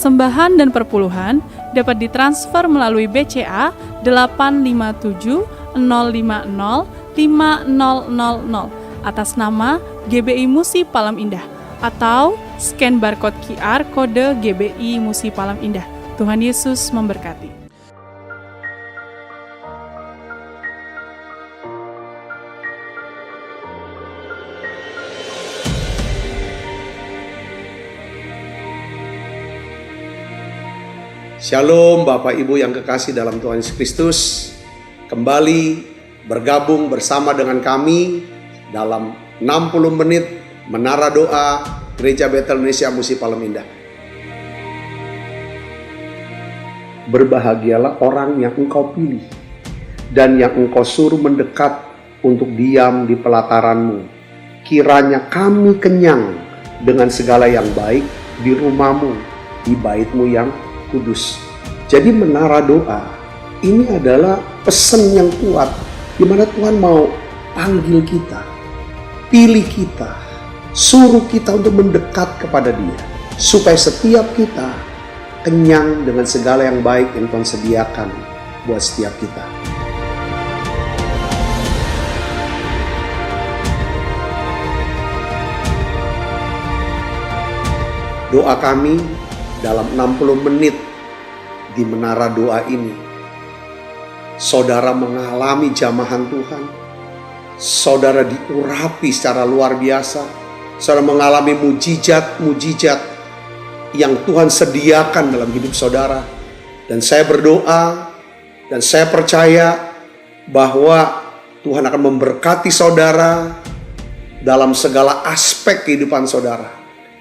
Persembahan dan perpuluhan dapat ditransfer melalui BCA 857 050 5000 atas nama GBI Musi Palem Indah atau scan barcode QR kode GBI Musi Palem Indah. Tuhan Yesus memberkati. Shalom Bapak Ibu yang kekasih dalam Tuhan Yesus Kristus. Kembali bergabung bersama dengan kami dalam 60 menit Menara Doa Gereja Betel Indonesia Musi Palem Indah. Berbahagialah orang yang engkau pilih dan yang engkau suruh mendekat untuk diam di pelataranmu. Kiranya kami kenyang dengan segala yang baik di rumahmu, di baitmu yang kudus. Jadi menara doa ini adalah pesan yang kuat di mana Tuhan mau panggil kita, pilih kita, suruh kita untuk mendekat kepada Dia supaya setiap kita kenyang dengan segala yang baik yang Tuhan sediakan buat setiap kita. Doa kami dalam 60 menit di menara doa ini, saudara mengalami jamahan Tuhan, saudara diurapi secara luar biasa, saudara mengalami mujizat-mujizat yang Tuhan sediakan dalam hidup saudara. Dan saya berdoa dan saya percaya bahwa Tuhan akan memberkati saudara dalam segala aspek kehidupan saudara,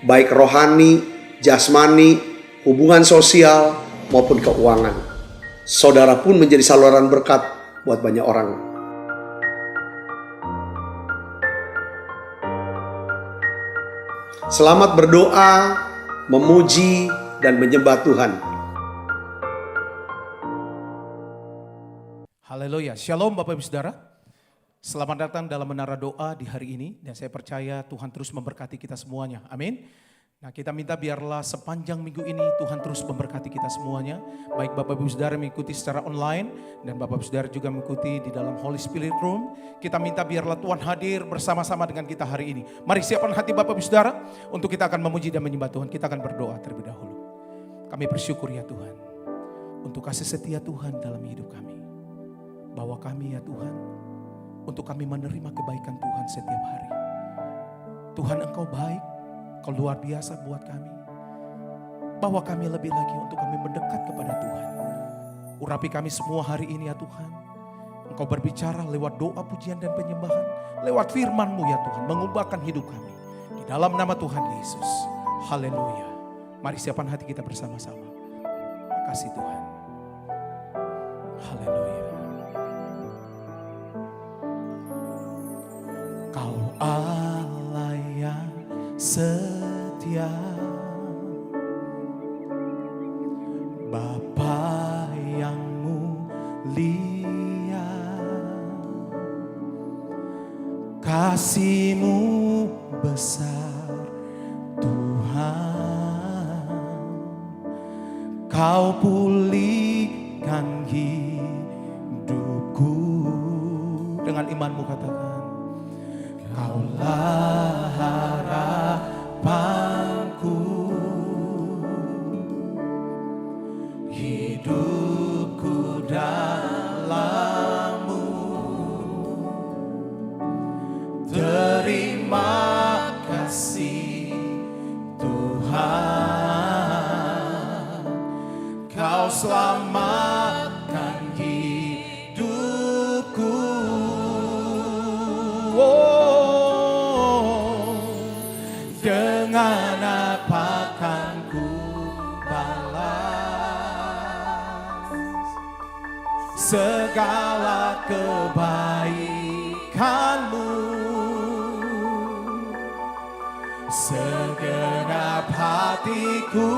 baik rohani, jasmani, hubungan sosial maupun keuangan. Saudara pun menjadi saluran berkat buat banyak orang. Selamat berdoa, memuji, dan menyembah Tuhan. Haleluya. Shalom Bapak Ibu Saudara. Selamat datang dalam Menara Doa di hari ini. Dan saya percaya Tuhan terus memberkati kita semuanya. Amin. Nah, kita minta biarlah sepanjang minggu ini Tuhan terus memberkati kita semuanya. Baik Bapak Ibu Saudara mengikuti secara online dan Bapak Ibu Saudara juga mengikuti di dalam Holy Spirit Room. Kita minta biarlah Tuhan hadir bersama-sama dengan kita hari ini. Mari siapkan hati Bapak Ibu Saudara untuk kita akan memuji dan menyembah Tuhan. Kita akan berdoa terlebih dahulu. Kami bersyukur ya Tuhan untuk kasih setia Tuhan dalam hidup kami. Bawa kami ya Tuhan untuk kami menerima kebaikan Tuhan setiap hari. Tuhan Engkau baik. Kau luar biasa buat kami. Bawa kami lebih lagi untuk kami mendekat kepada Tuhan. Urapi kami semua hari ini ya Tuhan. Engkau berbicara lewat doa, pujian dan penyembahan. Lewat firman-Mu ya Tuhan. Mengubahkan hidup kami. Di dalam nama Tuhan Yesus. Haleluya. Mari siapkan hati kita bersama-sama. Makasih Tuhan. Haleluya. Kau Allah yang setia, Bapa yang mulia, kasih-Mu besar Tuhan. Kau pulihkan hidupku. Dengan imanmu katakan, Kaulah harapanku, hidupku dalam-Mu. Terima kasih Tuhan, Kau selamatkan hidupku. Dengan apa kan ku balas segala kebaikan-Mu. Segenap hatiku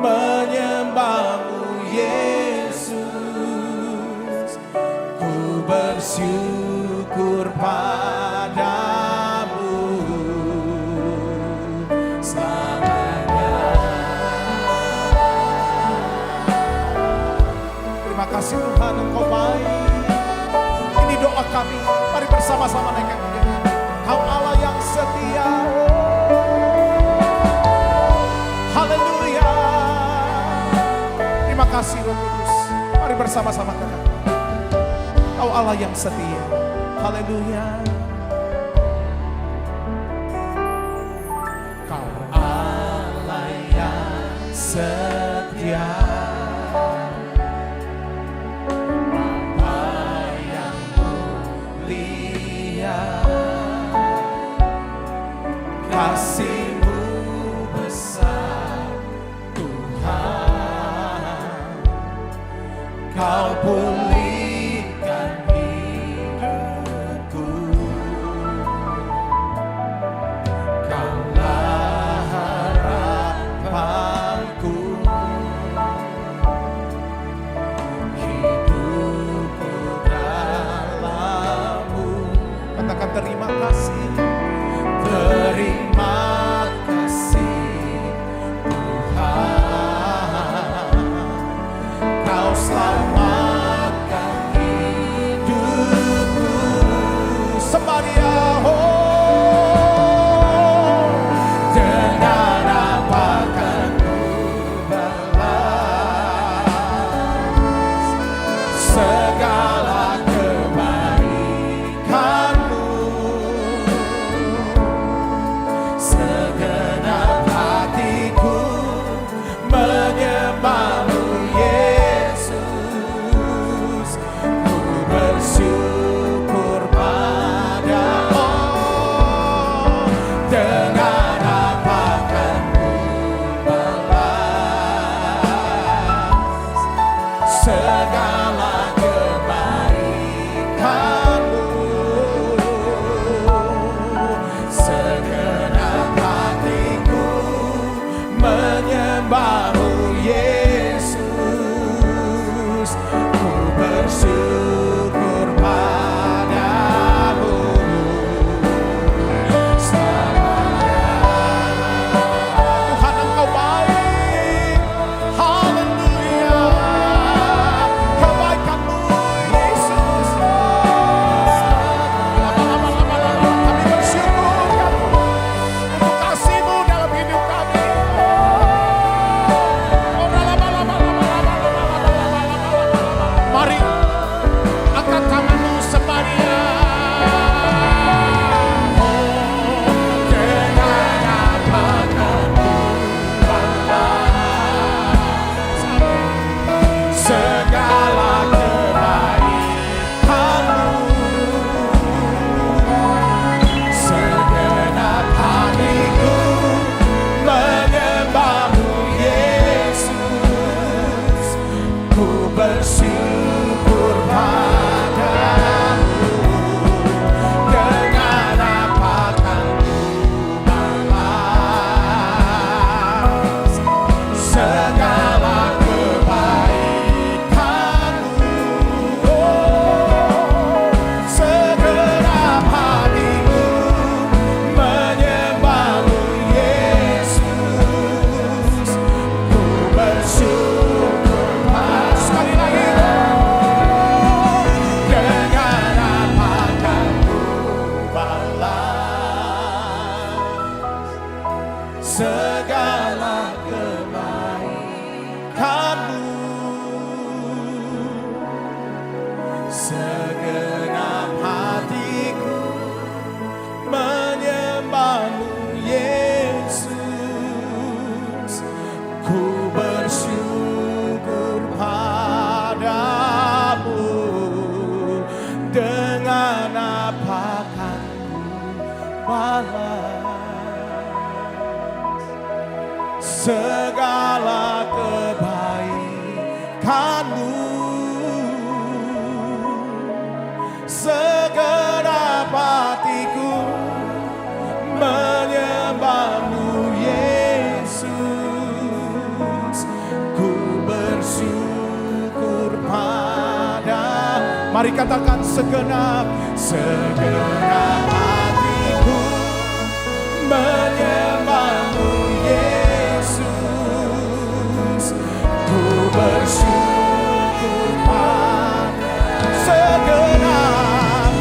menyembah-Mu Yesus. Ku bersyukur padamu selamanya. kami. Mari bersama-sama naikkan diri. Kau Allah yang setia. Haleluya. Terima kasih Roh Kudus. Mari bersama-sama katakan, Kau Allah yang setia. Haleluya. Kau Allah yang setia. Kasih-Mu besar Tuhan, Kau pulihkan hidupku, Kaulah harapanku, hidupku dalam-Mu. Katakan terima kasih. Terima kasih Tuhan, Kau selamatkan hidupku. Sembah Dia, dengan apakah ku balas segala kebaikan-Mu. Segenap hatiku menyembah-Mu Yesus, ku bersyukur pada-Mu. Dengan apakah ku balas segala kebaikan-Mu. Segenap hatiku menyembah-Mu Yesus, ku bersyukur pada-Mu. Tuhan, Engkau baik. Haleluya. Kebaikan-Mu Yesus. Kami bersyukur untuk kasih-Mu dalam hidup kami. Mari angkat tanganmu sembah Dia. Dengan apakah ku balas segala kebaikan-Mu. Segenap hatiku menyembah-Mu Yesus, ku bersyukur pada-Mu. Dengan apakah ku balas segala kebaikan-Mu. Segenap hatiku menyembah-Mu Yesus, ku bersyukur pada-Mu. Sekali lagi. Dengan apakah ku balas segala kebaikan-Mu. Segenap hatiku menyembah-Mu Yesus, ku bersyukur pada-Mu. Dengan apakah ku balas segala kebaikan-Mu. Segenap hatiku menyembah-Mu Yesus, ku bersyukur pada. Mari katakan segenap hatiku menyembah-Mu Yesus, ku bersyukur pada. Segenap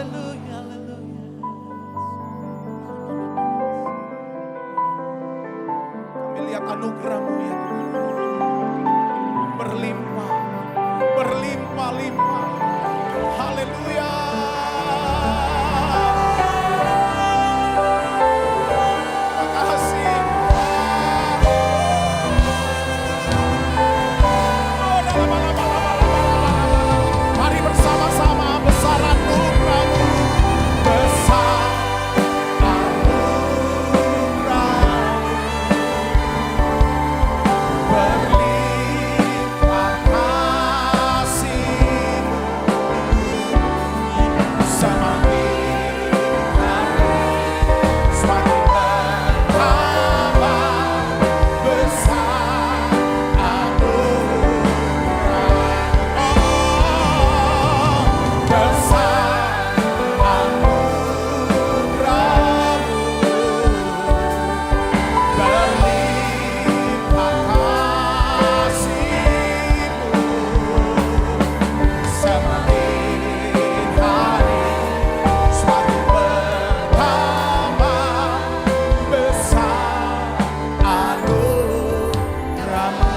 haleluya, haleluya. Kami lihat anugerah-Mu ya Tuhan, berlimpah, berlimpah-limpah. Haleluya. Terima kasih. Mari bersama-sama besar anugerah-Mu, besar anugerah-Mu, berlimpah kasih-Mu, semakin hari semakin bertambah, besar anugerah-Mu, besar anugerah-Mu, berlimpah kasih-Mu, semakin hari semakin bertambah, besar anugerah-Mu.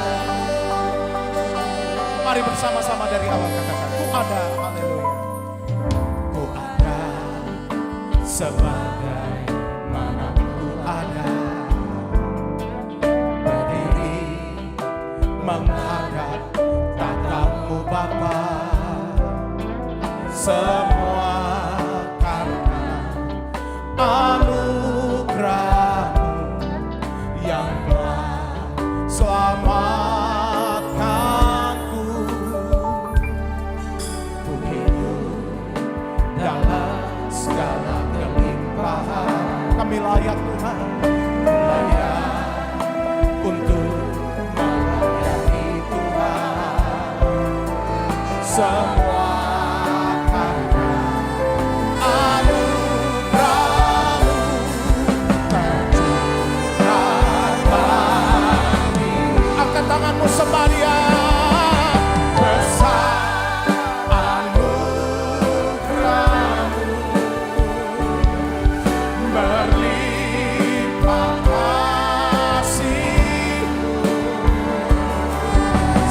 Mari bersama-sama dari awal katakan, ku ada, haleluya. Ku ada sebagaimana ku ada, berdiri menghadap tatamu Bapa, semua karena anugerah-Mu yang telah selamatkanku. Ku hidup dalam segala kelimpahan. Kami layak Tuhan, layak untuk melayani Tuhan. Semua karena anugerah-Mu tercurah kami. Angkat tanganmu sembah Dia. Besar anugerah-Mu, berlimpah kasih-Mu,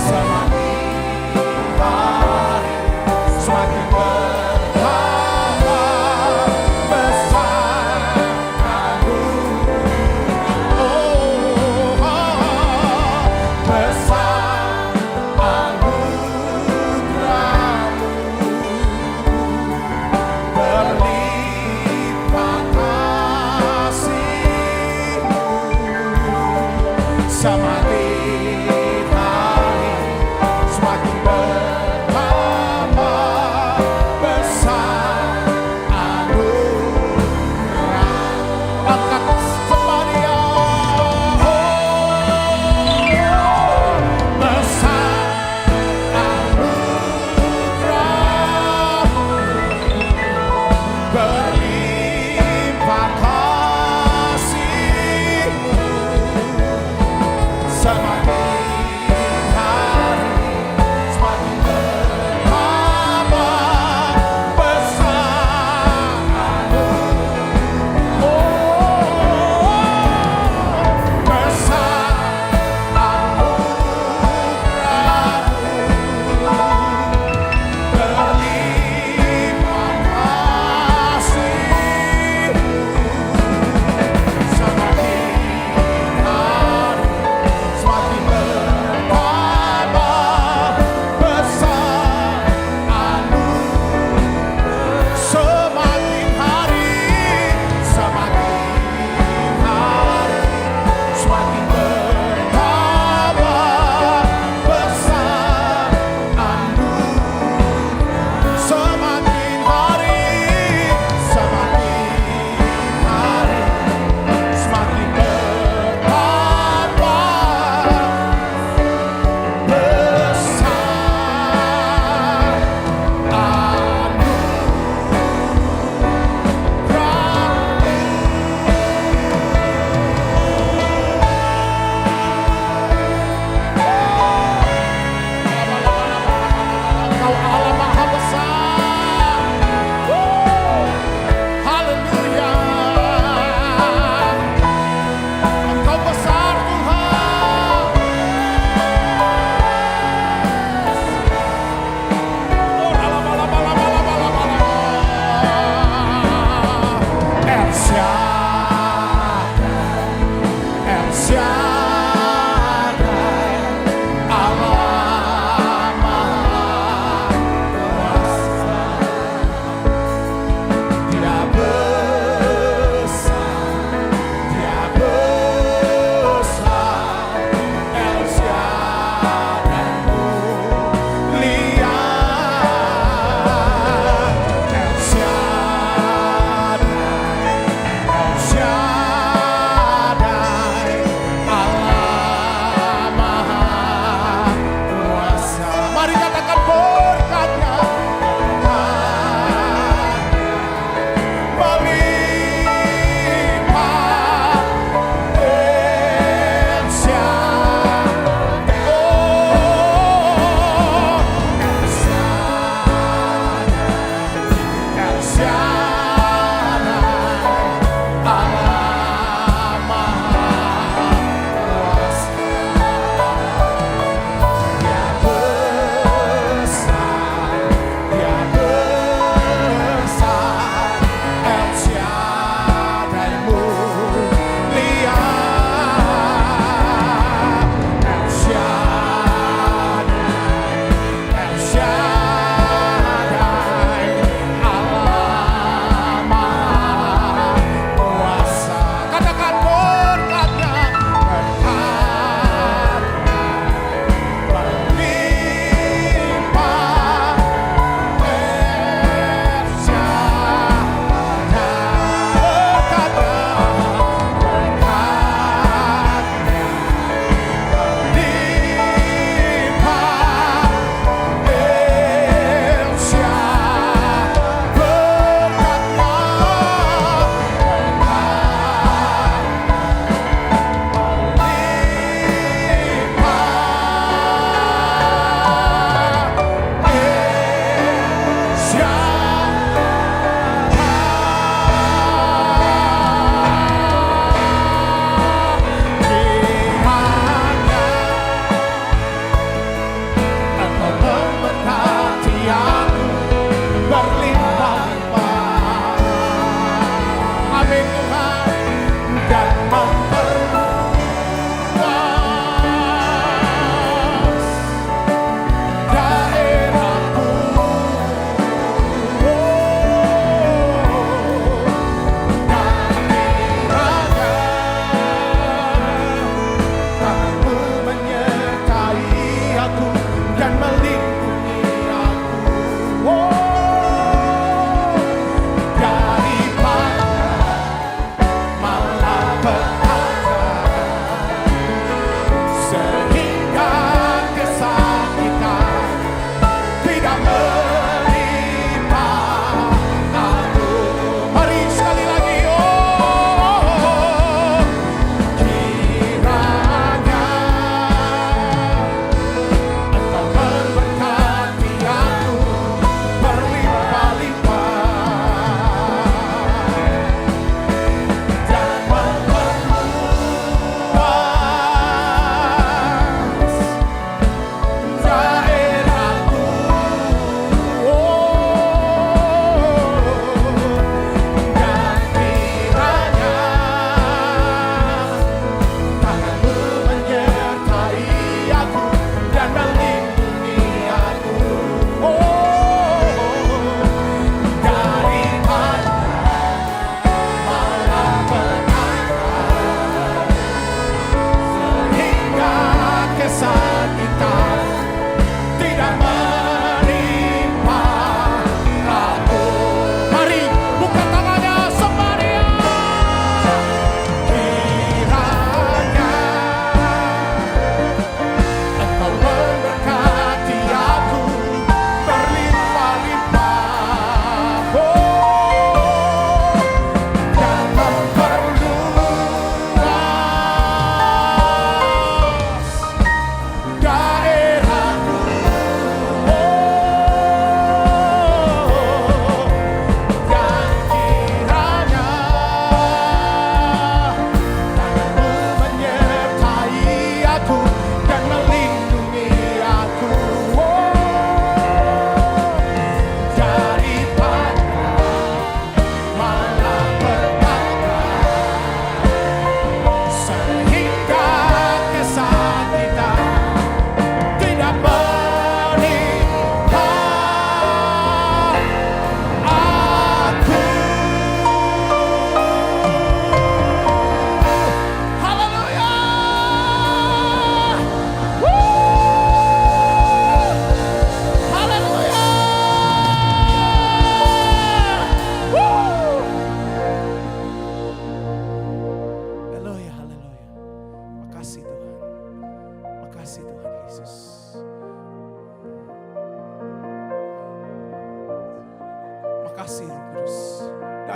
semakin hari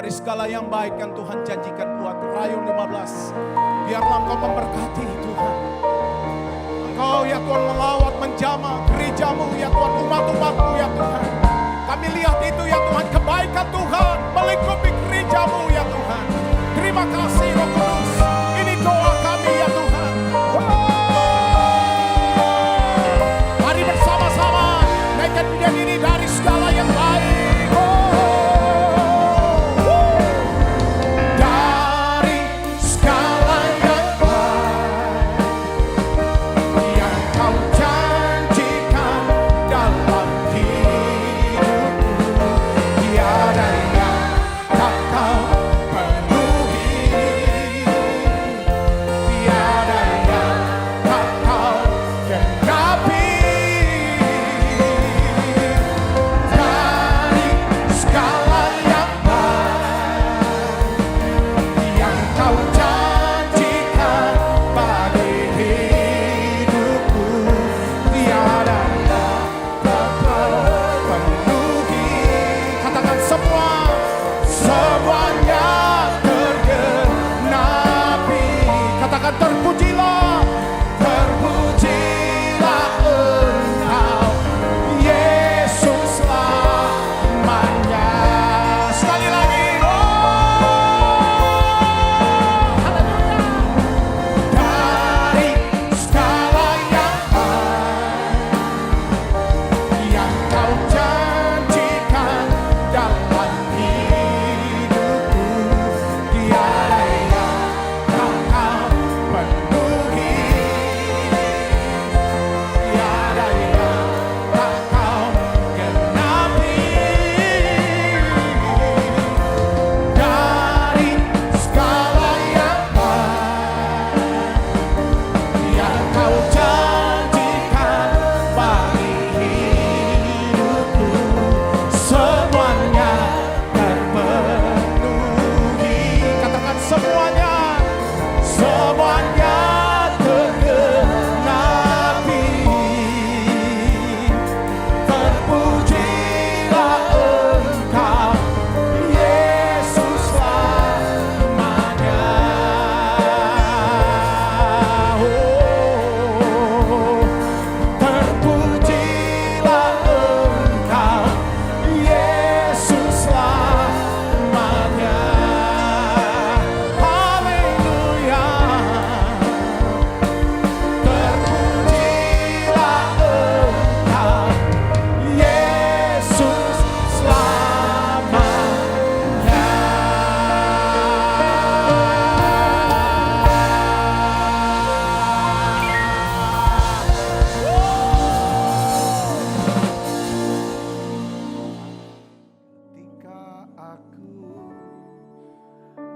dari segala yang baik yang Tuhan janjikan buat Rayon 15. Biarlah Engkau memberkati Tuhan. Engkau ya Tuhan melawat menjamah gerejamu ya Tuhan, umat-umatmu ya Tuhan. Kami lihat itu ya Tuhan, kebaikan Tuhan melingkupi gerejamu ya Tuhan. Terima kasih Roh Kudus. Ini doa kami ya Tuhan. Mari bersama-sama naikkan pujian ini dari segala yang baik.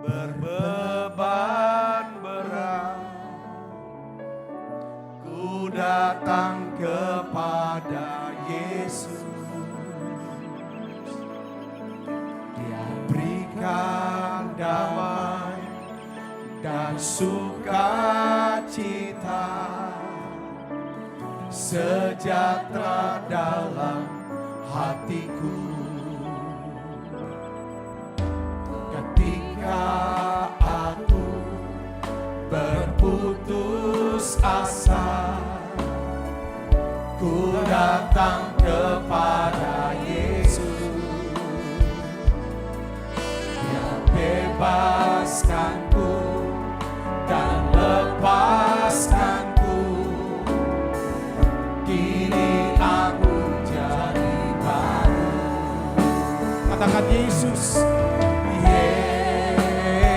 Berbeban berat, ku datang kepada Yesus. Dia berikan damai dan sukacita, sejahtera dalam hatiku. Ketika aku berputus asa, ku datang kepada Yesus. Dia bebaskanku dan lepaskanku. Kini aku jadi baru. Katakan Yesus.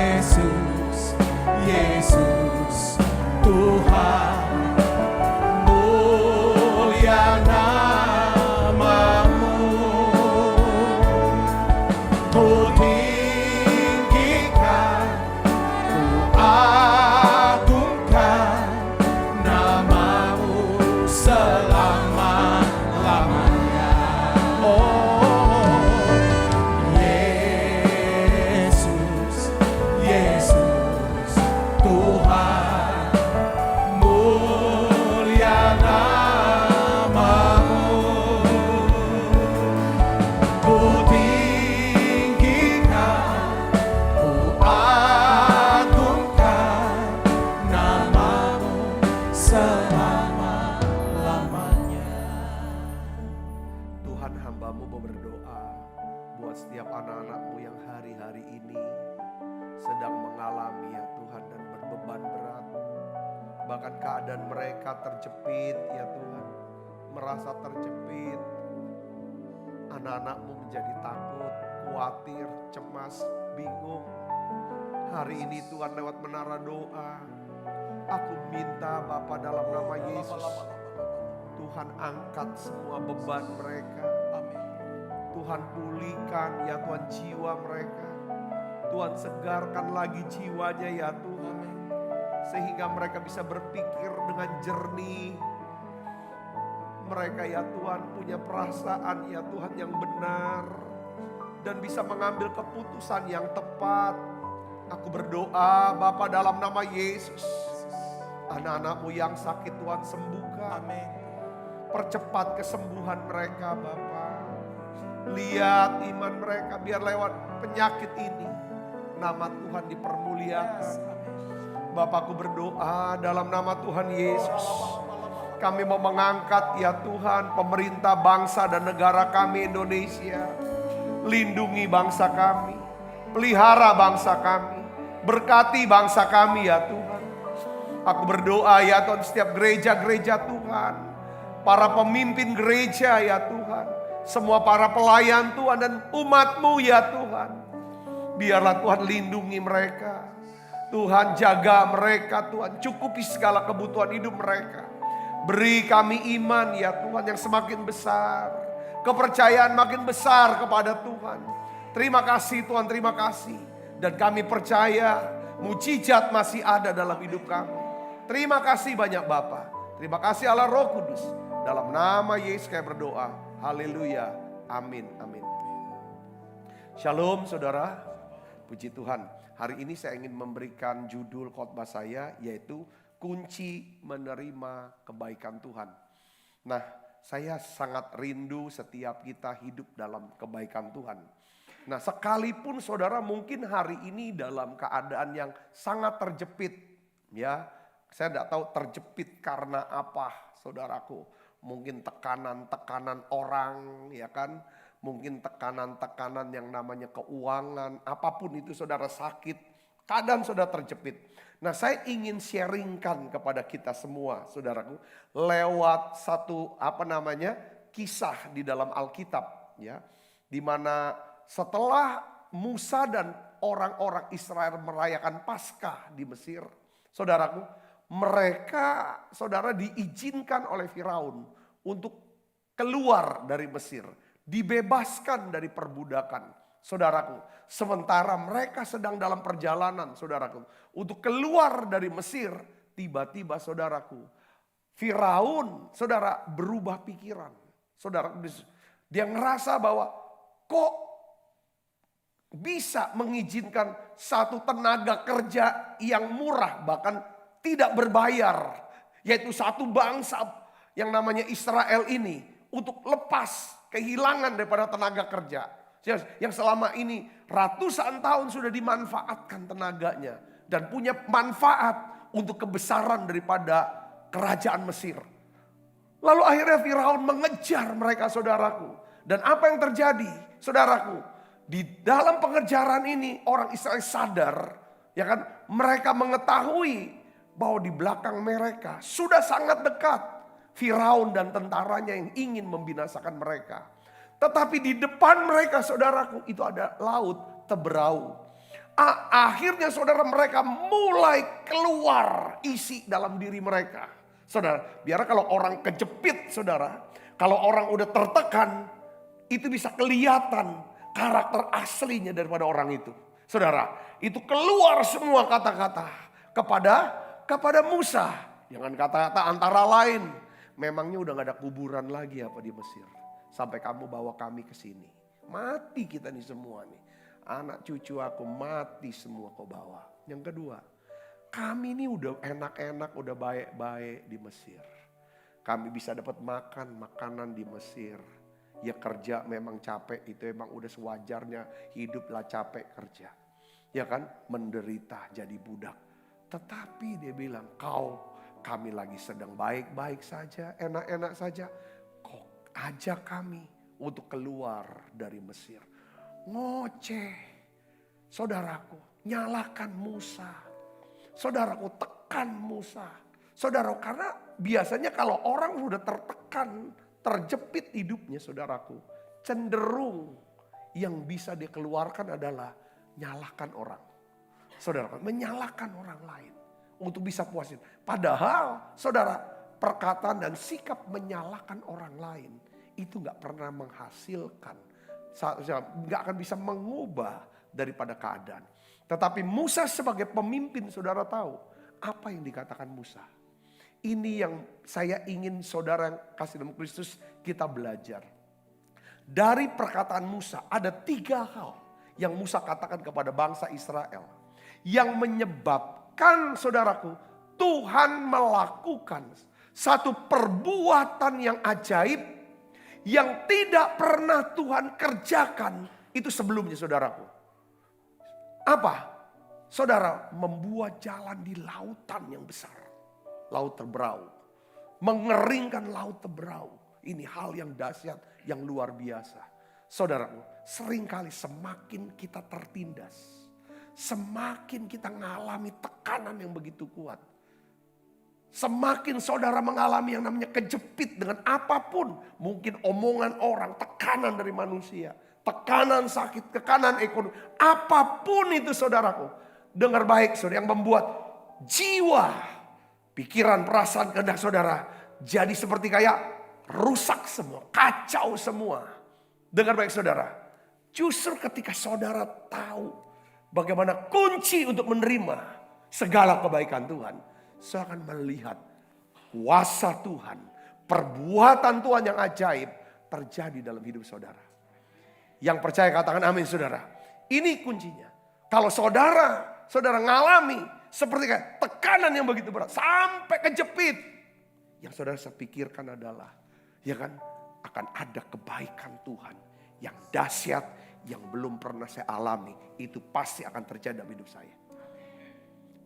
Yesus, Yesus, Tuhan, mulia namamu. Ku tinggikan, ku agungkan namamu selama-lamanya. Oh, Yesus. Bahkan keadaan mereka terjepit ya Tuhan. Merasa terjepit. Anak-anak-Mu menjadi takut, khawatir, cemas, bingung. Hari ini Tuhan lewat menara doa, aku minta Bapa dalam nama Yesus, Tuhan angkat semua beban mereka. Tuhan pulihkan ya Tuhan jiwa mereka. Tuhan segarkan lagi jiwanya ya Tuhan. Sehingga mereka bisa berpikir dengan jernih. Mereka ya Tuhan punya perasaan ya Tuhan yang benar. Dan bisa mengambil keputusan yang tepat. Aku berdoa Bapa dalam nama Yesus. Anak-anak-Mu yang sakit Tuhan sembuhkan. Percepat kesembuhan mereka Bapa. Lihat iman mereka biar lewat penyakit ini. Nama Tuhan dipermuliakan. Bapakku berdoa dalam nama Tuhan Yesus. Kami mau mengangkat ya Tuhan pemerintah bangsa dan negara kami Indonesia. Lindungi bangsa kami. Pelihara bangsa kami. Berkati bangsa kami ya Tuhan. Aku berdoa ya Tuhan setiap gereja-gereja Tuhan. Para pemimpin gereja ya Tuhan. Semua para pelayan Tuhan dan umat-Mu ya Tuhan. Biarlah Tuhan lindungi mereka. Tuhan jaga mereka Tuhan. Cukupi segala kebutuhan hidup mereka. Beri kami iman ya Tuhan yang semakin besar. Kepercayaan makin besar kepada Tuhan. Terima kasih Tuhan, terima kasih. Dan kami percaya mujizat masih ada dalam hidup kami. Terima kasih banyak Bapa. Terima kasih Allah Roh Kudus. Dalam nama Yesus kami berdoa. Haleluya. Amin. Amin. Shalom saudara. Puji Tuhan. Hari ini saya ingin memberikan judul khotbah saya yaitu kunci menerima kebaikan Tuhan. Nah, saya sangat rindu setiap kita hidup dalam kebaikan Tuhan. Nah, sekalipun saudara mungkin hari ini dalam keadaan yang sangat terjepit. Ya, saya tidak tahu terjepit karena apa saudaraku. Mungkin tekanan-tekanan orang ya kan. Mungkin tekanan-tekanan yang namanya keuangan. Apapun itu saudara sakit. Keadaan saudara terjepit. Nah saya ingin sharingkan kepada kita semua saudaraku. Lewat satu kisah di dalam Alkitab. Ya, dimana setelah Musa dan orang-orang Israel merayakan Paskah di Mesir. Saudaraku, mereka saudara diizinkan oleh Firaun untuk keluar dari Mesir. Dibebaskan dari perbudakan. Saudaraku, sementara mereka sedang dalam perjalanan saudaraku. Untuk keluar dari Mesir, tiba-tiba saudaraku. Firaun saudara berubah pikiran. Saudaraku, dia ngerasa bahwa kok bisa mengizinkan satu tenaga kerja yang murah bahkan tidak berbayar. Yaitu satu bangsa yang namanya Israel ini untuk lepas kehilangan daripada tenaga kerja. Yang selama ini ratusan tahun sudah dimanfaatkan tenaganya. Dan punya manfaat untuk kebesaran daripada kerajaan Mesir. Lalu akhirnya Firaun mengejar mereka saudaraku. Dan apa yang terjadi saudaraku? Di dalam pengejaran ini orang Israel sadar. Ya kan, mereka mengetahui bahwa di belakang mereka sudah sangat dekat Firaun dan tentaranya yang ingin membinasakan mereka. Tetapi di depan mereka saudaraku itu ada laut Teberau. Akhirnya saudara mereka mulai keluar isi dalam diri mereka. Saudara, biar kalau orang kejepit saudara. Kalau orang udah tertekan itu bisa kelihatan karakter aslinya daripada orang itu. Saudara, itu keluar semua kata-kata kepada Musa. Jangan kata-kata antara lain. Memangnya udah gak ada kuburan lagi apa di Mesir. Sampai kamu bawa kami ke sini. Mati kita nih semua nih. Anak cucu aku mati semua kau bawa. Yang kedua, kami ini udah enak-enak, udah baik-baik di Mesir. Kami bisa dapat makan makanan di Mesir. Ya kerja memang capek, itu emang udah sewajarnya. Hiduplah capek kerja. Ya kan, menderita jadi budak. Tetapi dia bilang, kami lagi sedang baik-baik saja, enak-enak saja. Kok ajak kami untuk keluar dari Mesir. Ngoceh. Saudaraku, nyalakan Musa. Saudaraku, tekan Musa. Saudara, karena biasanya kalau orang sudah tertekan, terjepit hidupnya saudaraku, cenderung yang bisa dikeluarkan adalah nyalahkan orang. Saudara, menyalahkan orang lain untuk bisa puasin. Padahal saudara, perkataan dan sikap menyalahkan orang lain itu gak pernah menghasilkan, gak akan bisa mengubah daripada keadaan. Tetapi Musa sebagai pemimpin, saudara tahu apa yang dikatakan Musa. Ini yang saya ingin saudara yang kasih dalam Kristus kita belajar. Dari perkataan Musa ada 3 hal yang Musa katakan kepada bangsa Israel. Yang menyebabkan saudaraku, Tuhan melakukan satu perbuatan yang ajaib yang tidak pernah Tuhan kerjakan itu sebelumnya saudaraku. Apa? Saudara, membuat jalan di lautan yang besar. Laut terberau. Mengeringkan laut terberau. Ini hal yang dahsyat, yang luar biasa. Saudaraku, seringkali semakin kita tertindas, semakin kita mengalami tekanan yang begitu kuat. Semakin saudara mengalami yang namanya kejepit dengan apapun. Mungkin omongan orang, tekanan dari manusia, tekanan sakit, tekanan ekonomi. Apapun itu saudaraku. Dengar baik saudara, yang membuat jiwa, pikiran, perasaan, kehendak saudara jadi seperti kayak rusak semua, kacau semua. Dengar baik saudara, justru ketika saudara tahu bagaimana kunci untuk menerima segala kebaikan Tuhan, saya akan melihat kuasa Tuhan, perbuatan Tuhan yang ajaib terjadi dalam hidup saudara. Yang percaya katakan amin saudara. Ini kuncinya. Kalau saudara ngalami seperti kayak tekanan yang begitu berat sampai kejepit, yang saudara pikirkan adalah, ya kan, akan ada kebaikan Tuhan yang dahsyat yang belum pernah saya alami. Itu pasti akan terjadi dalam hidup saya.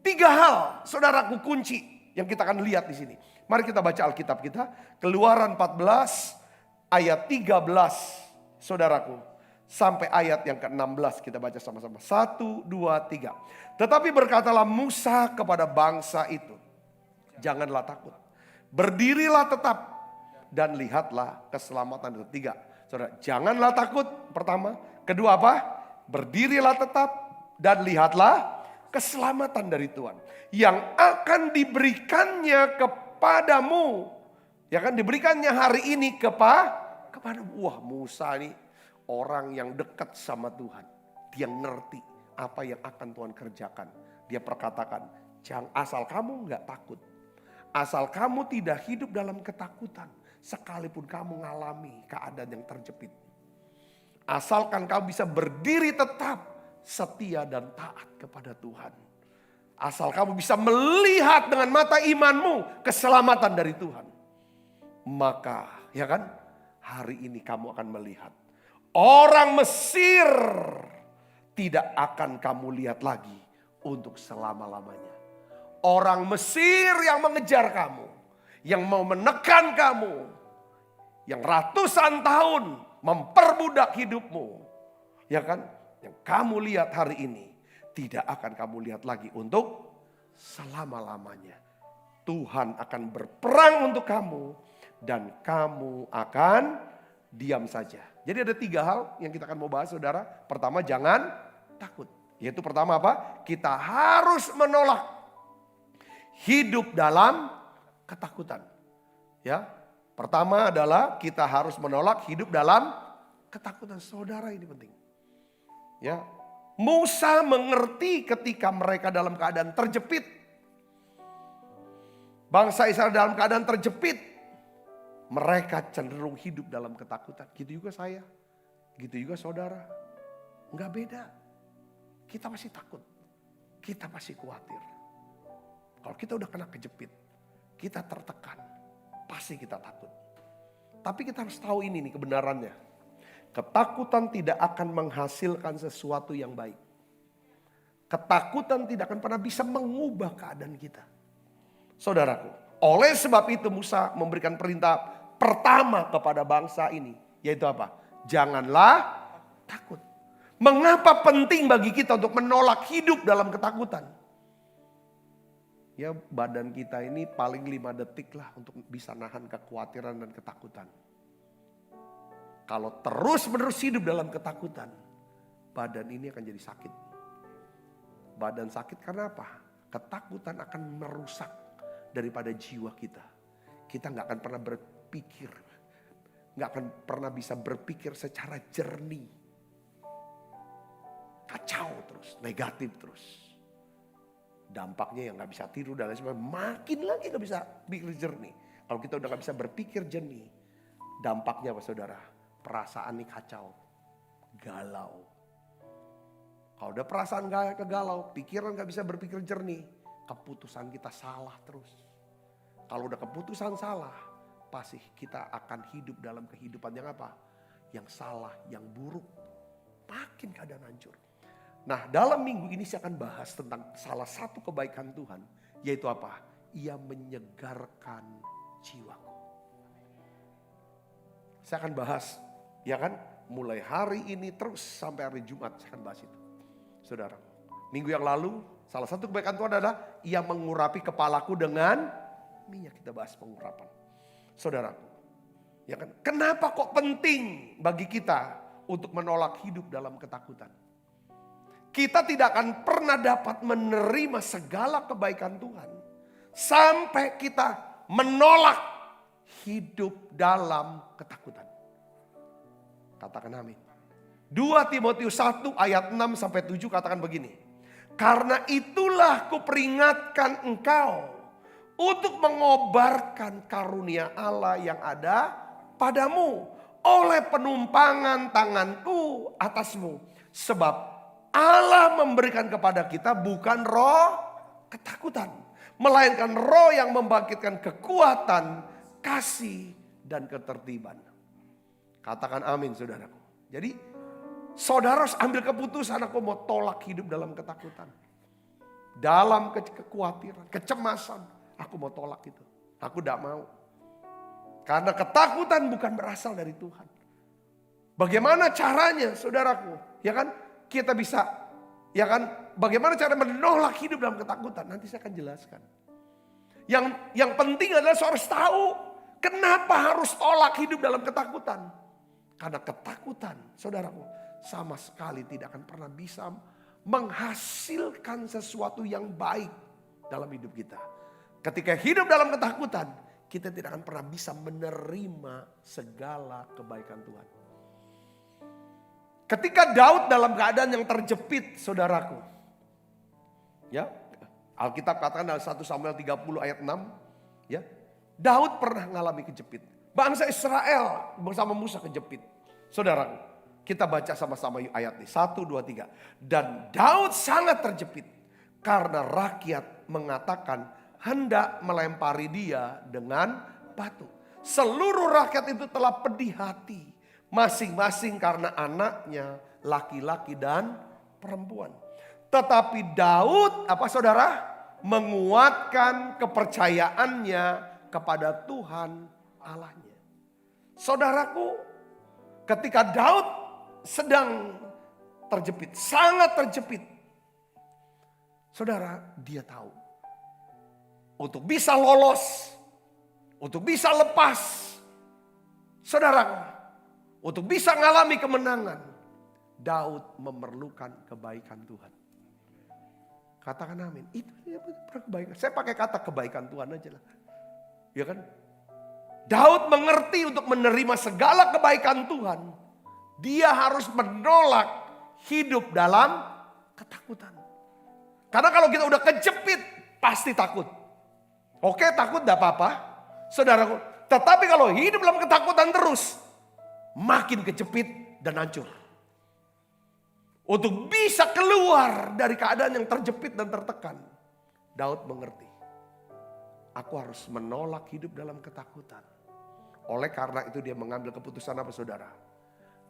3 hal saudaraku kunci yang kita akan lihat di sini. Mari kita baca Alkitab kita. Keluaran 14 ayat 13 saudaraku. Sampai ayat yang ke-16 kita baca sama-sama. 1, 2, 3. Tetapi berkatalah Musa kepada bangsa itu, janganlah takut. Berdirilah tetap dan lihatlah keselamatan. Ketiga, saudara, janganlah takut pertama. Kedua apa? Berdirilah tetap dan lihatlah keselamatan dari Tuhan yang akan diberikannya kepadamu. Ya kan, diberikannya hari ini kepadamu. Wah, Musa ini orang yang dekat sama Tuhan. Dia ngerti apa yang akan Tuhan kerjakan. Dia perkatakan, jangan, asal kamu nggak takut. Asal kamu tidak hidup dalam ketakutan. Sekalipun kamu mengalami keadaan yang terjepit. Asalkan kamu bisa berdiri tetap setia dan taat kepada Tuhan. Asal kamu bisa melihat dengan mata imanmu keselamatan dari Tuhan. Maka ya kan, hari ini kamu akan melihat orang Mesir tidak akan kamu lihat lagi untuk selama-lamanya. Orang Mesir yang mengejar kamu, yang mau menekan kamu, yang ratusan tahun memperbudak hidupmu, ya kan? Yang kamu lihat hari ini tidak akan kamu lihat lagi untuk selama-lamanya. Tuhan akan berperang untuk kamu dan kamu akan diam saja. Jadi ada 3 hal yang kita akan mau bahas saudara. Pertama, jangan takut. Yaitu pertama apa? Kita harus menolak hidup dalam ketakutan. Ya, pertama adalah kita harus menolak hidup dalam ketakutan. Saudara, ini penting. Ya, Musa mengerti ketika mereka dalam keadaan terjepit. Bangsa Israel dalam keadaan terjepit. Mereka cenderung hidup dalam ketakutan. Gitu juga saya. Gitu juga saudara. Enggak beda. Kita masih takut. Kita masih khawatir. Kalau kita udah kena kejepit. Kita tertekan. Pasti kita takut. Tapi kita harus tahu ini nih kebenarannya. Ketakutan tidak akan menghasilkan sesuatu yang baik. Ketakutan tidak akan pernah bisa mengubah keadaan kita. Saudaraku, oleh sebab itu Musa memberikan perintah pertama kepada bangsa ini. Yaitu apa? Janganlah takut. Mengapa penting bagi kita untuk menolak hidup dalam ketakutan? Ya badan kita ini paling 5 detik lah untuk bisa nahan kekhawatiran dan ketakutan. Kalau terus menerus hidup dalam ketakutan, badan ini akan jadi sakit. Badan sakit karena apa? Ketakutan akan merusak daripada jiwa kita. Kita gak akan pernah berpikir, gak akan pernah bisa berpikir secara jernih. Kacau terus, negatif terus. Dampaknya yang gak bisa tidur dan lain sebagainya, makin lagi gak bisa pikir jernih. Kalau kita udah gak bisa berpikir jernih, dampaknya apa saudara? Perasaan ini kacau, galau. Kalau udah perasaan galau, pikiran gak bisa berpikir jernih, keputusan kita salah terus. Kalau udah keputusan salah, pasti kita akan hidup dalam kehidupan yang apa? Yang salah, yang buruk. Makin keadaan hancur. Nah, dalam minggu ini saya akan bahas tentang salah satu kebaikan Tuhan, yaitu apa? Ia menyegarkan jiwaku. Saya akan bahas, ya kan? Mulai hari ini terus sampai hari Jumat saya akan bahas itu. Saudara, minggu yang lalu salah satu kebaikan Tuhan adalah ia mengurapi kepalaku dengan minyak. Kita bahas pengurapan. Saudaraku, ya kan? Kenapa kok penting bagi kita untuk menolak hidup dalam ketakutan? Kita tidak akan pernah dapat menerima segala kebaikan Tuhan sampai kita menolak hidup dalam ketakutan. Katakan amin. 2 Timotius 1 ayat 6 sampai 7 katakan begini. Karena itulah kuperingatkan engkau untuk mengobarkan karunia Allah yang ada padamu oleh penumpangan tanganku atasmu. Sebab Allah memberikan kepada kita bukan roh ketakutan, melainkan roh yang membangkitkan kekuatan, kasih, dan ketertiban. Katakan amin saudaraku. Jadi saudara harus ambil keputusan, aku mau tolak hidup dalam ketakutan. Dalam kekhawatiran, kecemasan, aku mau tolak itu. Aku tidak mau. Karena ketakutan bukan berasal dari Tuhan. Bagaimana caranya saudaraku? Ya kan? Kita bisa, ya kan, bagaimana cara menolak hidup dalam ketakutan? Nanti saya akan jelaskan. Yang penting adalah saudara harus tahu kenapa harus tolak hidup dalam ketakutan. Karena ketakutan, saudaraku, sama sekali tidak akan pernah bisa menghasilkan sesuatu yang baik dalam hidup kita. Ketika hidup dalam ketakutan, kita tidak akan pernah bisa menerima segala kebaikan Tuhan. Ketika Daud dalam keadaan yang terjepit, saudaraku. Ya, Alkitab katakan dalam 1 Samuel 30 ayat 6, ya. Daud pernah mengalami kejepit. Bangsa Israel bersama Musa kejepit. Saudaraku, kita baca sama-sama ayat ini. 1, 2, 3. Dan Daud sangat terjepit karena rakyat mengatakan hendak melempari dia dengan batu. Seluruh rakyat itu telah pedih hati. Masing-masing karena anaknya laki-laki dan perempuan. Tetapi Daud, apa saudara? Menguatkan kepercayaannya kepada Tuhan Allahnya. Saudaraku, ketika Daud sedang terjepit, sangat terjepit. Saudara, dia tahu. Untuk bisa lolos, untuk bisa lepas. Saudaraku, untuk bisa mengalami kemenangan, Daud memerlukan kebaikan Tuhan. Katakan amin. Itu kebaikan. Saya pakai kata kebaikan Tuhan aja lah. Ya kan? Daud mengerti untuk menerima segala kebaikan Tuhan. Dia harus menolak hidup dalam ketakutan. Karena kalau kita udah kejepit, pasti takut. Oke, takut gak apa-apa. Saudaraku, tetapi kalau hidup dalam ketakutan terus, makin kejepit dan hancur. Untuk bisa keluar dari keadaan yang terjepit dan tertekan, Daud mengerti. Aku harus menolak hidup dalam ketakutan. Oleh karena itu dia mengambil keputusan apa saudara?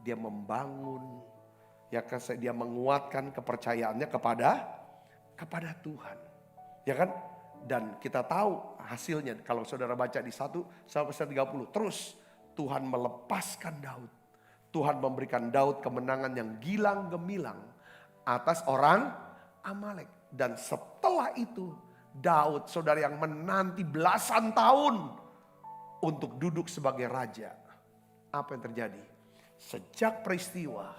Dia membangun, ya dia menguatkan kepercayaannya kepada Tuhan. Ya kan? Dan kita tahu hasilnya kalau saudara baca di 1 sampai 30. Terus Tuhan melepaskan Daud. Tuhan memberikan Daud kemenangan yang gilang gemilang atas orang Amalek. Dan setelah itu Daud, saudara, yang menanti belasan tahun untuk duduk sebagai raja. Apa yang terjadi? Sejak peristiwa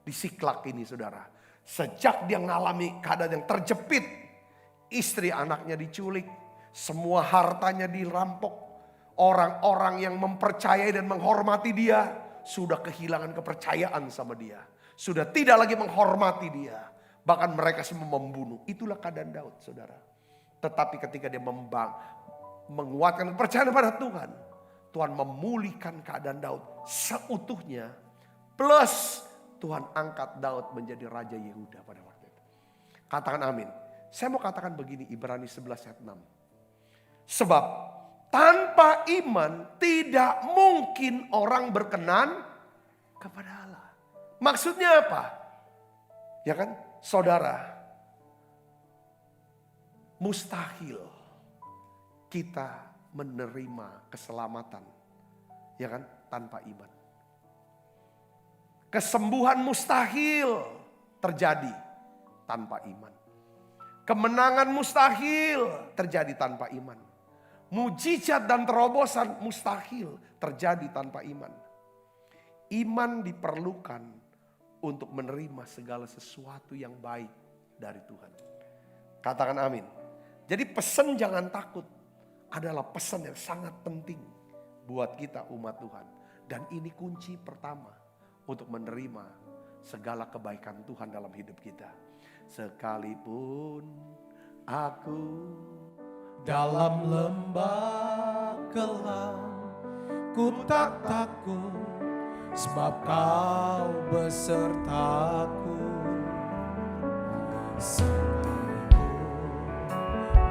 di Siklak ini, saudara. Sejak dia mengalami keadaan yang terjepit. Istri anaknya diculik. Semua hartanya dirampok. Orang-orang yang mempercayai dan menghormati dia sudah kehilangan kepercayaan sama dia. Sudah tidak lagi menghormati dia. Bahkan mereka semua membunuh. Itulah keadaan Daud, saudara. Tetapi ketika dia menguatkan kepercayaan pada Tuhan. Tuhan memulihkan keadaan Daud seutuhnya. Plus Tuhan angkat Daud menjadi Raja Yehuda pada waktu itu. Katakan amin. Saya mau katakan begini, Ibrani 11 ayat 6. Sebab tanpa iman tidak mungkin orang berkenan kepada Allah. Maksudnya apa? Ya kan, saudara. Mustahil kita menerima keselamatan, ya kan, tanpa iman. Kesembuhan mustahil terjadi tanpa iman. Kemenangan mustahil terjadi tanpa iman. Mujizat dan terobosan mustahil terjadi tanpa iman. Iman diperlukan untuk menerima segala sesuatu yang baik dari Tuhan. Katakan amin. Jadi pesan jangan takut adalah pesan yang sangat penting buat kita umat Tuhan. Dan ini kunci pertama untuk menerima segala kebaikan Tuhan dalam hidup kita. Sekalipun aku Dalam lembah kelam, ku tak takut, sebab kau besertaku.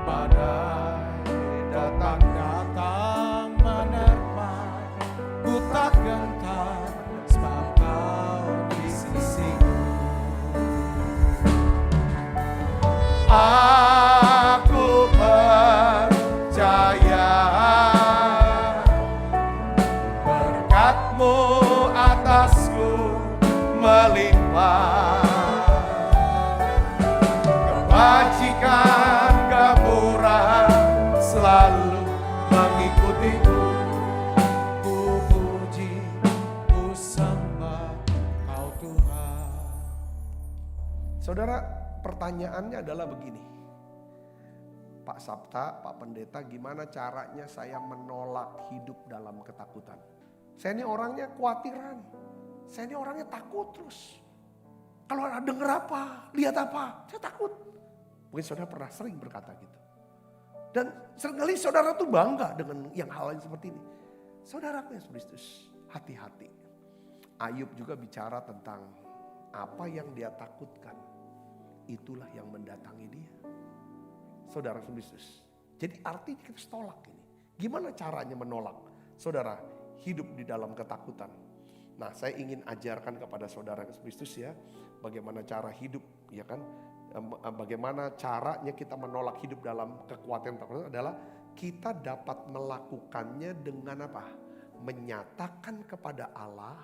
Badai datang menerpa, ku tak gentar, sebab kau di sisiku. Aku percaya Berkat-Mu atasku melimpah, kebajikan kemurahan selalu mengikutiku. Ku puji, ku sembah Kau Tuhan. Saudara, pertanyaannya adalah begini. Pak Sabta, Pak Pendeta, gimana caranya saya menolak hidup dalam ketakutan? Saya ini orangnya khawatiran. Saya ini orangnya takut terus. Kalau denger apa, lihat apa, saya takut. Mungkin saudara pernah sering berkata gitu. Dan seringkali saudara tuh bangga dengan yang hal yang seperti ini. Saudaraku yang Kristus, hati-hati. Ayub juga bicara tentang apa yang dia takutkan. Itulah yang mendatangi dia. Saudara Kristus. Jadi artinya kita harus tolak ini. Gimana caranya menolak? Saudara, hidup di dalam ketakutan. Nah, saya ingin ajarkan kepada saudara Kristus ya, bagaimana cara hidup, ya kan? Bagaimana caranya kita menolak hidup dalam kekuatan ketakutan adalah kita dapat melakukannya dengan apa? Menyatakan kepada Allah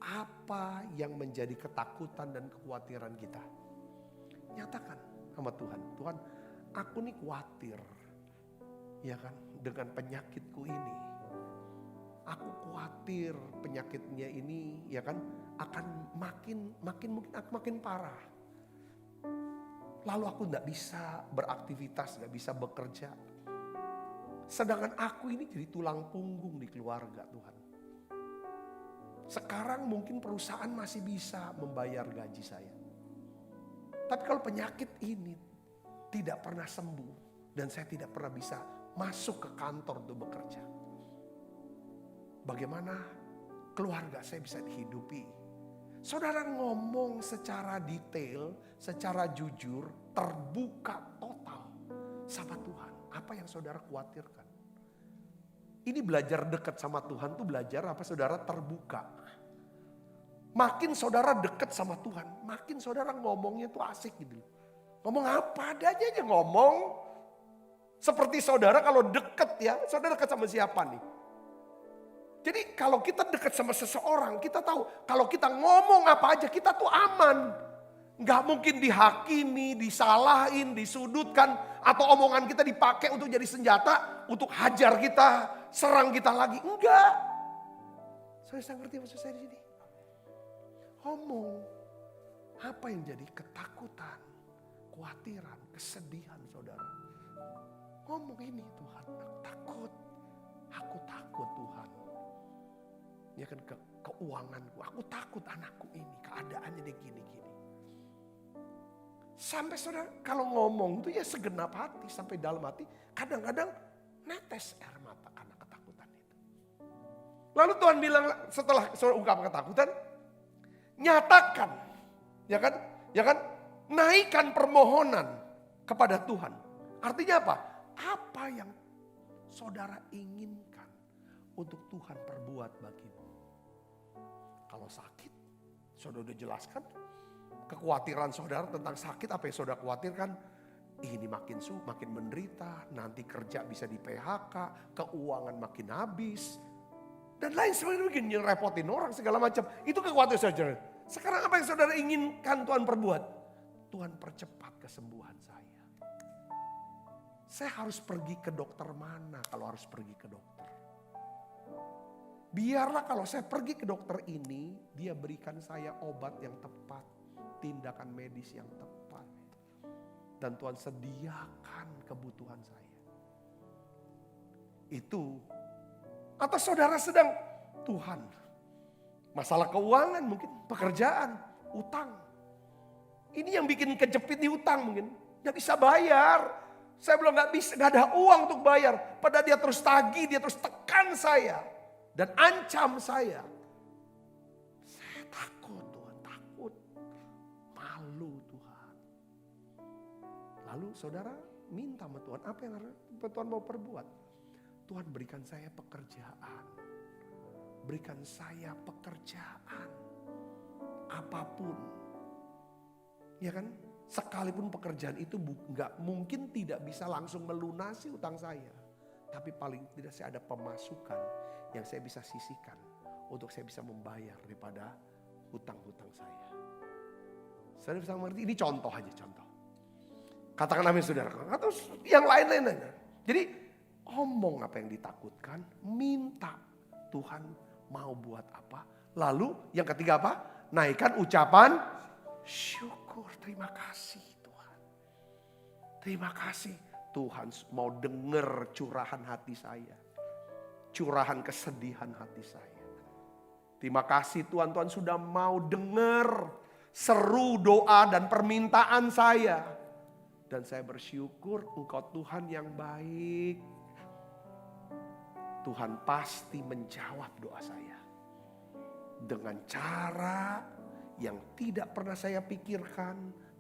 apa yang menjadi ketakutan dan kekhawatiran kita. Nyatakan sama Tuhan. Tuhan, aku nih khawatir, ya kan, dengan penyakitku ini. Aku khawatir penyakitnya ini, ya kan, akan makin parah. Lalu aku tidak bisa beraktivitas, tidak bisa bekerja. Sedangkan aku ini jadi tulang punggung di keluarga, Tuhan. Sekarang mungkin perusahaan masih bisa membayar gaji saya. Tapi kalau penyakit ini tidak pernah sembuh dan saya tidak pernah bisa masuk ke kantor untuk bekerja. Bagaimana keluarga saya bisa dihidupi? Saudara ngomong secara detail, secara jujur, terbuka total sama Tuhan. Apa yang saudara khawatirkan? Ini belajar dekat sama Tuhan tuh belajar apa saudara terbuka. Makin saudara dekat sama Tuhan, makin saudara ngomongnya tuh asik gitu. Ngomong apa aja ngomong. Seperti saudara kalau deket ya, saudara dekat sama siapa nih? Jadi kalau kita dekat sama seseorang, kita tahu kalau kita ngomong apa aja kita tuh aman. Nggak mungkin dihakimi, disalahin, disudutkan, atau omongan kita dipakai untuk jadi senjata, untuk hajar kita, serang kita lagi. Enggak. Saya ngerti maksud saya di sini. Ngomong apa yang jadi ketakutan, kekhawatiran, kesedihan saudara. Ngomong ini, Tuhan, aku takut Tuhan. Ya kan keuanganku, aku takut anakku ini, keadaannya dia gini-gini. Sampai saudara kalau ngomong itu ya segenap hati, sampai dalam hati. Kadang-kadang netes air mata karena ketakutan itu. Lalu Tuhan bilang setelah saudara ungkap ketakutan, nyatakan, ya kan, naikkan permohonan kepada Tuhan. Artinya apa? Apa yang saudara inginkan untuk Tuhan perbuat bagimu. Kalau sakit, saudara udah jelaskan. Kekhawatiran saudara tentang sakit, apa yang saudara khawatirkan? Ini makin menderita, nanti kerja bisa di PHK, keuangan makin habis. Dan lain sebagainya, bikin ngerepotin orang segala macam. Itu kekhawatiran saudara. Sekarang apa yang saudara inginkan Tuhan perbuat? Tuhan percepat kesembuhan saya. Saya harus pergi ke dokter mana kalau harus pergi ke dokter? Biarlah kalau saya pergi ke dokter ini, dia berikan saya obat yang tepat, tindakan medis yang tepat. Dan Tuhan sediakan kebutuhan saya. Itu. Atau saudara sedang, Tuhan, masalah keuangan mungkin, pekerjaan, utang. Ini yang bikin kejepit di utang mungkin. Gak bisa bayar. Saya belum gak ada uang untuk bayar. Padahal dia terus tagih, dia terus tekan saya. Dan ancam saya. Saya takut Tuhan, takut. Malu Tuhan. Lalu saudara minta sama Tuhan, apa yang harus Tuhan mau perbuat? Tuhan berikan saya pekerjaan. Berikan saya pekerjaan. Apapun. Ya kan? Sekalipun pekerjaan itu nggak mungkin tidak bisa langsung melunasi utang saya. Tapi paling tidak saya ada pemasukan yang saya bisa sisihkan. Untuk saya bisa membayar daripada hutang-hutang saya. Saudara bisa mengerti? Ini contoh aja, contoh. Katakan amin saudara. Atau yang lain-lain aja. Jadi omong apa yang ditakutkan. Minta Tuhan mau buat apa. Lalu yang ketiga apa? Naikkan ucapan syukur. Terima kasih Tuhan. Terima kasih. Tuhan mau dengar curahan hati saya. Curahan kesedihan hati saya. Terima kasih Tuhan, Tuhan sudah mau dengar seru doa dan permintaan saya. Dan saya bersyukur Engkau Tuhan yang baik. Tuhan pasti menjawab doa saya. Dengan cara yang tidak pernah saya pikirkan,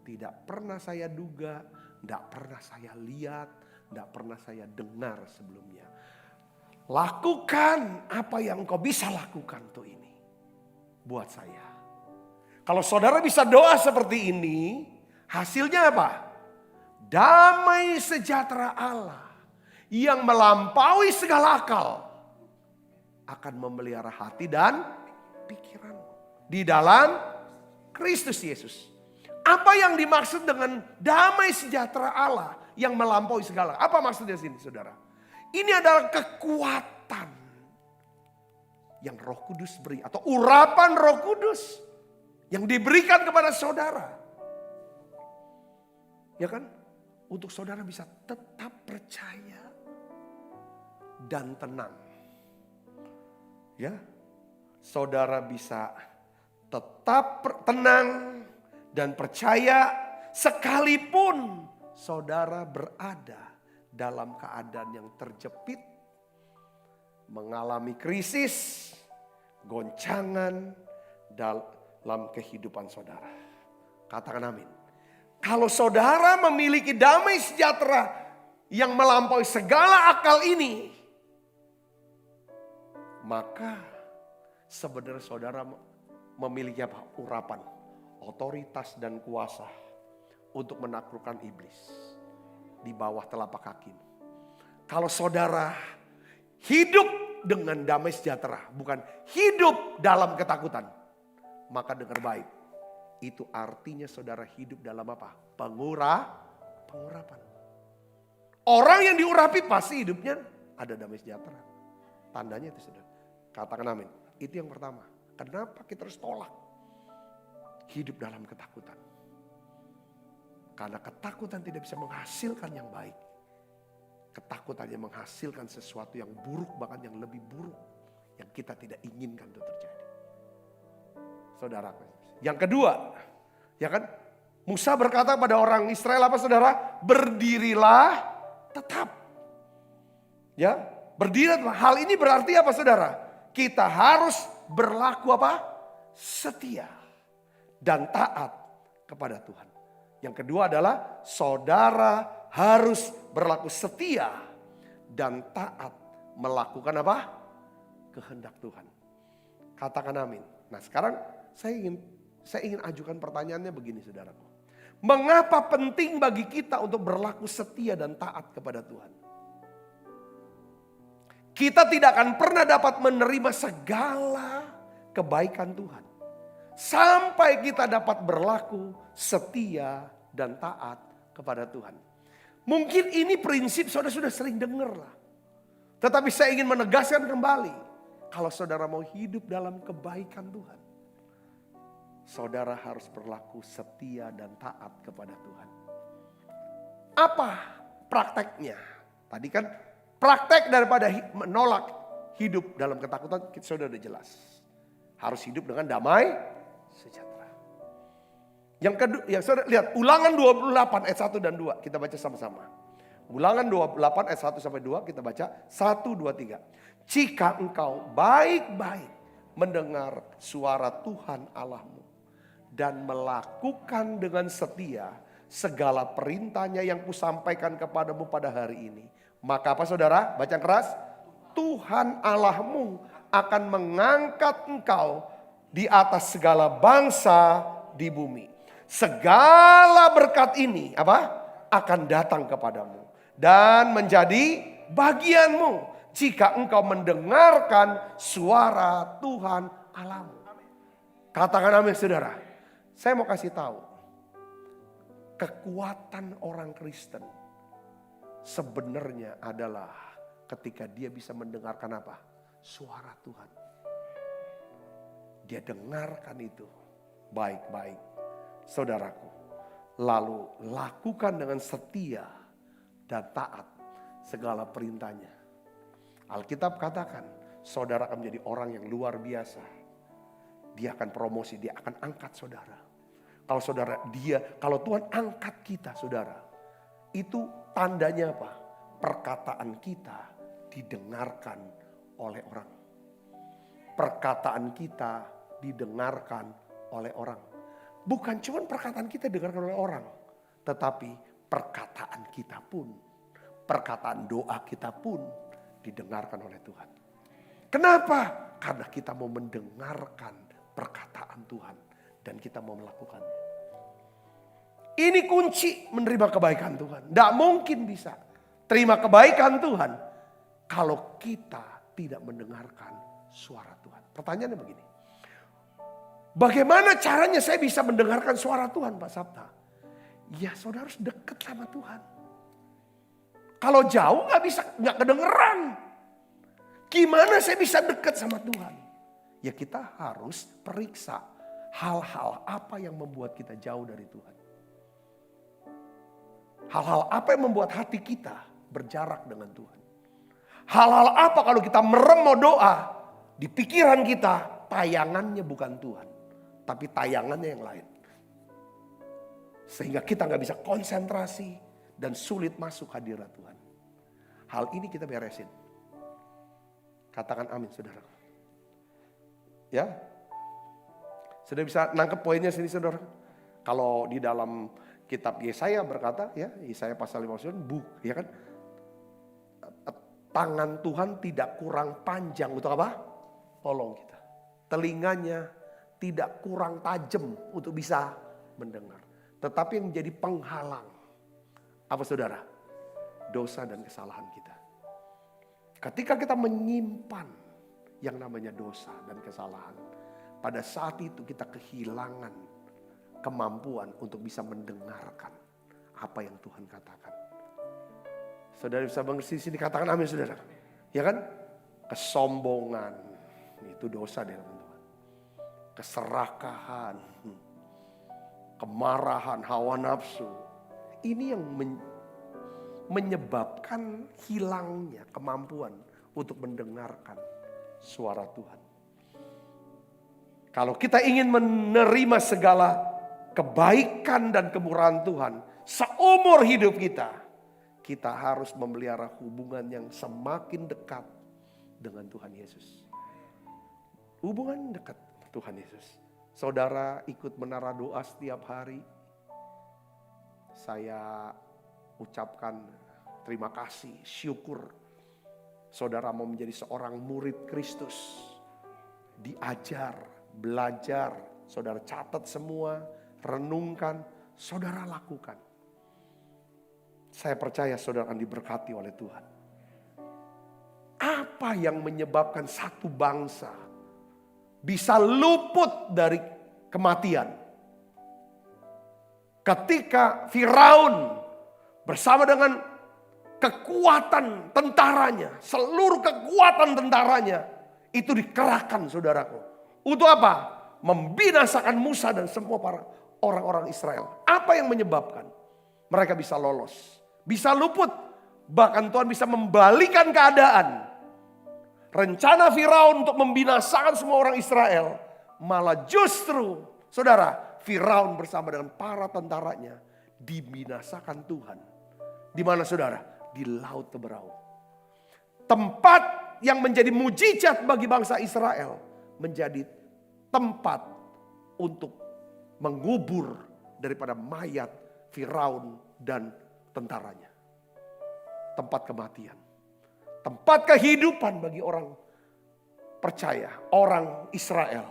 tidak pernah saya duga, tidak pernah saya lihat, tidak pernah saya dengar sebelumnya. Lakukan apa yang engkau bisa lakukan tuh ini buat saya. Kalau saudara bisa doa seperti ini, hasilnya apa? Damai sejahtera Allah yang melampaui segala akal akan memelihara hati dan pikiran di dalam Kristus Yesus. Apa yang dimaksud dengan damai sejahtera Allah yang melampaui segala? Apa maksudnya sini saudara? Ini adalah kekuatan yang Roh Kudus beri. Atau urapan Roh Kudus yang diberikan kepada saudara. Ya kan? Untuk saudara bisa tetap percaya dan tenang. Ya, saudara bisa tetap tenang dan percaya sekalipun saudara berada dalam keadaan yang terjepit, mengalami krisis, goncangan dalam kehidupan saudara. Katakan amin. Kalau saudara memiliki damai sejahtera yang melampaui segala akal ini, maka sebenarnya saudara memiliki apa? Urapan, otoritas dan kuasa untuk menaklukkan iblis di bawah telapak kakimu. Kalau saudara hidup dengan damai sejahtera, bukan hidup dalam ketakutan, maka dengar baik, Itu artinya saudara hidup dalam apa? Pengurapan. Orang yang diurapi pasti hidupnya ada damai sejahtera. Tandanya itu saudara. Katakan amin. Itu yang pertama. Kenapa kita harus tolak hidup dalam ketakutan? Karena ketakutan tidak bisa menghasilkan yang baik. Ketakutan hanya menghasilkan sesuatu yang buruk, bahkan yang lebih buruk. Yang kita tidak inginkan itu terjadi. Saudara, yang kedua, ya kan? Musa berkata pada orang Israel apa saudara? Berdirilah tetap. Ya, berdirilah. Hal ini berarti apa saudara? Kita harus berlaku apa? Setia dan taat kepada Tuhan. Yang kedua adalah saudara harus berlaku setia dan taat melakukan apa? Kehendak Tuhan. Katakan amin. Nah sekarang saya ingin ajukan pertanyaannya begini saudaraku. Mengapa penting bagi kita untuk berlaku setia dan taat kepada Tuhan? Kita tidak akan pernah dapat menerima segala kebaikan Tuhan sampai kita dapat berlaku setia dan taat kepada Tuhan. Mungkin ini prinsip saudara sudah sering dengar lah. Tetapi saya ingin menegaskan kembali. Kalau saudara mau hidup dalam kebaikan Tuhan, saudara harus berlaku setia dan taat kepada Tuhan. Apa prakteknya? Tadi kan praktek daripada menolak hidup dalam ketakutan kita sudah jelas. Harus hidup dengan damai sejahtera. Yang kedua, yang saudara lihat Ulangan 28 ayat 1 dan 2 kita baca sama-sama. Ulangan 28 ayat 1 sampai 2 kita baca 1, 2, 3. Jika engkau baik-baik mendengar suara Tuhan Allahmu dan melakukan dengan setia segala perintahnya yang kusampaikan kepadamu pada hari ini. Maka apa saudara? Baca keras. Tuhan Allahmu akan mengangkat engkau di atas segala bangsa di bumi. Segala berkat ini apa? Akan datang kepadamu dan menjadi bagianmu jika engkau mendengarkan suara Tuhan Allahmu. Katakan amin saudara. Saya mau kasih tahu. Kekuatan orang Kristen sebenarnya adalah ketika dia bisa mendengarkan apa? Suara Tuhan. Dia dengarkan itu baik-baik. Saudaraku. Lalu lakukan dengan setia dan taat segala perintahnya. Alkitab katakan saudara akan menjadi orang yang luar biasa. Dia akan promosi, dia akan angkat saudara. Kalau saudara kalau Tuhan angkat kita saudara. Itu tandanya apa? Perkataan kita didengarkan oleh orang. Perkataan kita didengarkan oleh orang. Bukan cuma perkataan kita didengarkan oleh orang. Tetapi perkataan kita pun, perkataan doa kita pun didengarkan oleh Tuhan. Kenapa? Karena kita mau mendengarkan perkataan Tuhan. Dan kita mau melakukannya. Ini kunci menerima kebaikan Tuhan. Tidak mungkin bisa terima kebaikan Tuhan kalau kita tidak mendengarkan suara Tuhan. Pertanyaannya begini. Bagaimana caranya saya bisa mendengarkan suara Tuhan Pak Sabta? Ya saudara harus dekat sama Tuhan. Kalau jauh nggak kedengeran. Gimana saya bisa dekat sama Tuhan? Ya kita harus periksa hal-hal apa yang membuat kita jauh dari Tuhan. Hal-hal apa yang membuat hati kita berjarak dengan Tuhan. Hal-hal apa kalau kita merem mau doa, di pikiran kita tayangannya bukan Tuhan. Tapi tayangannya yang lain. Sehingga kita gak bisa konsentrasi dan sulit masuk hadirat Tuhan. Hal ini kita beresin. Katakan amin saudara. Ya. Sudah bisa nangkep poinnya sini saudara. Kalau di dalam kitab Yesaya berkata ya, Yesaya pasal 59 ya kan. Tangan Tuhan tidak kurang panjang untuk apa? Tolong kita. Telinganya tidak kurang tajam untuk bisa mendengar. Tetapi yang menjadi penghalang. Apa saudara? Dosa dan kesalahan kita. Ketika kita menyimpan yang namanya dosa dan kesalahan. Pada saat itu kita kehilangan kemampuan untuk bisa mendengarkan apa yang Tuhan katakan. Saudara bisa mengerti di sini, katakan amin saudara. Ya kan? Kesombongan itu dosa di hadapan Tuhan. Keserakahan, kemarahan, hawa nafsu. Ini yang menyebabkan hilangnya kemampuan untuk mendengarkan suara Tuhan. Kalau kita ingin menerima segala kebaikan dan kemurahan Tuhan seumur hidup kita harus memelihara hubungan yang semakin dekat dengan Tuhan Yesus. Hubungan dekat Tuhan Yesus. Saudara ikut menara doa setiap hari. Saya ucapkan terima kasih, syukur. Saudara mau menjadi seorang murid Kristus. Diajar, belajar. Saudara catat semua, renungkan, saudara lakukan. Saya percaya saudara akan diberkati oleh Tuhan. Apa yang menyebabkan satu bangsa bisa luput dari kematian? Ketika Firaun bersama dengan kekuatan tentaranya, seluruh kekuatan tentaranya itu dikerahkan saudaraku. Untuk apa? Membinasakan Musa dan semua para orang-orang Israel. Apa yang menyebabkan mereka bisa lolos? Bisa luput. Bahkan Tuhan bisa membalikan keadaan. Rencana Firaun untuk membinasakan semua orang Israel. Malah justru saudara, Firaun bersama dengan para tentaranya dibinasakan Tuhan. Di mana saudara? Di Laut Teberau. Tempat yang menjadi mujizat bagi bangsa Israel menjadi tempat untuk mengubur daripada mayat Firaun dan tentaranya. Tempat kematian. Tempat kehidupan bagi orang percaya, orang Israel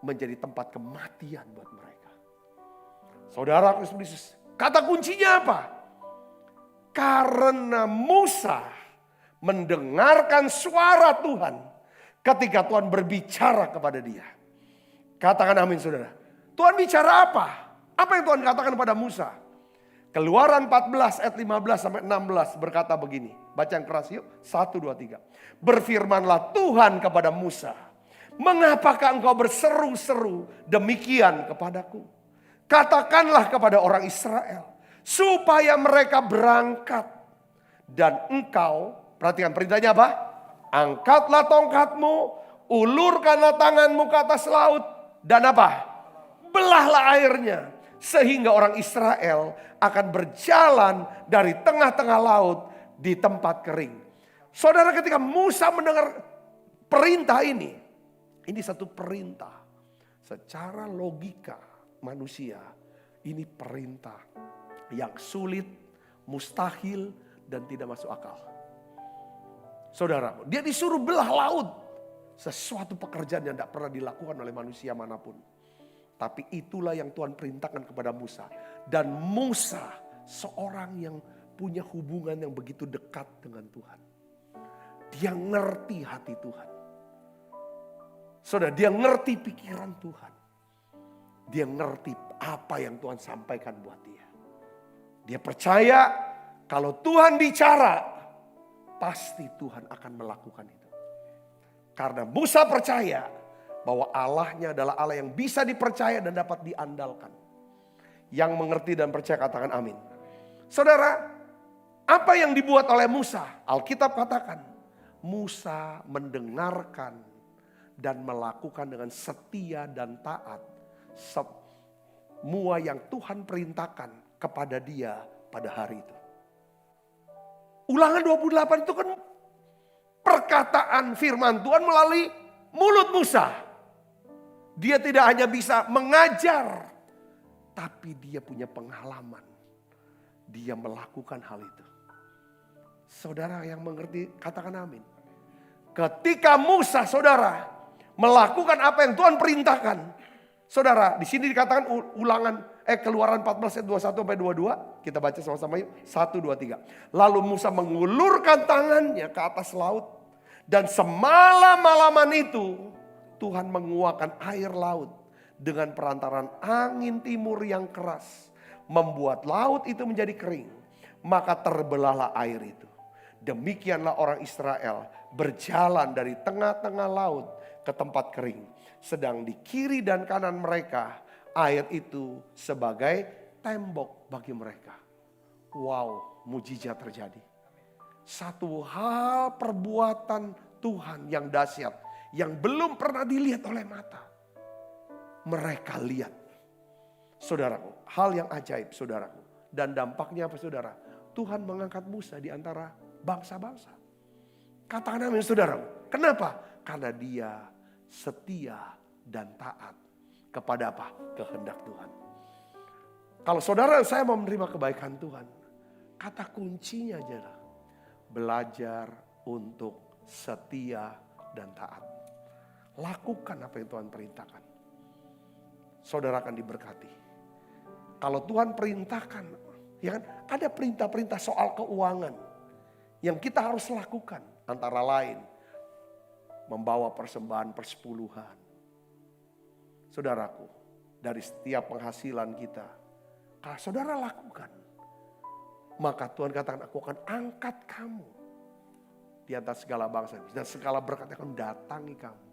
menjadi tempat kematian buat mereka. Saudara Kristus, kata kuncinya apa? Karena Musa mendengarkan suara Tuhan ketika Tuhan berbicara kepada dia. Katakan amin saudara. Tuhan bicara apa? Apa yang Tuhan katakan kepada Musa? Keluaran 14 ayat 15 sampai 16 berkata begini. Baca yang keras yuk. 1, 2, 3. Berfirmanlah Tuhan kepada Musa. Mengapakah engkau berseru-seru demikian kepadaku? Katakanlah kepada orang Israel. Supaya mereka berangkat. Dan engkau, perhatikan perintahnya apa? Angkatlah tongkatmu. Ulurkanlah tanganmu ke atas laut. Dan apa? Belahlah airnya. Sehingga orang Israel akan berjalan dari tengah-tengah laut di tempat kering. Saudara, ketika Musa mendengar perintah ini satu perintah. Secara logika manusia, ini perintah yang sulit, mustahil, dan tidak masuk akal. Saudara, dia disuruh belah laut. Sesuatu pekerjaan yang tidak pernah dilakukan oleh manusia manapun. Tapi itulah yang Tuhan perintahkan kepada Musa. Dan Musa seorang yang punya hubungan yang begitu dekat dengan Tuhan. Dia ngerti hati Tuhan. Saudara, dia ngerti pikiran Tuhan. Dia ngerti apa yang Tuhan sampaikan buat dia. Dia percaya kalau Tuhan bicara, pasti Tuhan akan melakukan itu. Karena Musa percaya bahwa Allahnya adalah Allah yang bisa dipercaya dan dapat diandalkan. Yang mengerti dan percaya katakan amin. Saudara, apa yang dibuat oleh Musa? Alkitab katakan, Musa mendengarkan dan melakukan dengan setia dan taat semua yang Tuhan perintahkan kepada dia pada hari itu. Ulangan 28 itu kan perkataan firman Tuhan melalui mulut Musa. Dia tidak hanya bisa mengajar, tapi dia punya pengalaman. Dia melakukan hal itu. Saudara yang mengerti, katakan amin. Ketika Musa, saudara, melakukan apa yang Tuhan perintahkan. Saudara, di sini dikatakan Keluaran 14 ayat 21 sampai 22. Kita baca sama-sama yuk. 1, 2, 3. Lalu Musa mengulurkan tangannya ke atas laut. Dan semalam-malaman itu Tuhan menguakkan air laut dengan perantaran angin timur yang keras, membuat laut itu menjadi kering, maka terbelahlah air itu. Demikianlah orang Israel berjalan dari tengah-tengah laut ke tempat kering. Sedang di kiri dan kanan mereka air itu sebagai tembok bagi mereka. Wow, mujizat terjadi. Satu hal perbuatan Tuhan yang dahsyat, yang belum pernah dilihat oleh mata. Mereka lihat. Saudaraku, hal yang ajaib saudaraku. Dan dampaknya apa saudara? Tuhan mengangkat Musa di antara bangsa-bangsa. Katakan amin saudaraku. Kenapa? Karena dia setia dan taat kepada apa? Kehendak Tuhan. Kalau saudara saya mau menerima kebaikan Tuhan, kata kuncinya adalah belajar untuk setia dan taat. Lakukan apa yang Tuhan perintahkan. Saudara akan diberkati. Kalau Tuhan perintahkan, ya kan? Ada perintah-perintah soal keuangan yang kita harus lakukan. Antara lain, membawa persembahan persepuluhan. Saudaraku, dari setiap penghasilan kita, kalau saudara lakukan, maka Tuhan katakan, aku akan angkat kamu di atas segala bangsa dan segala berkat akan datangi kamu.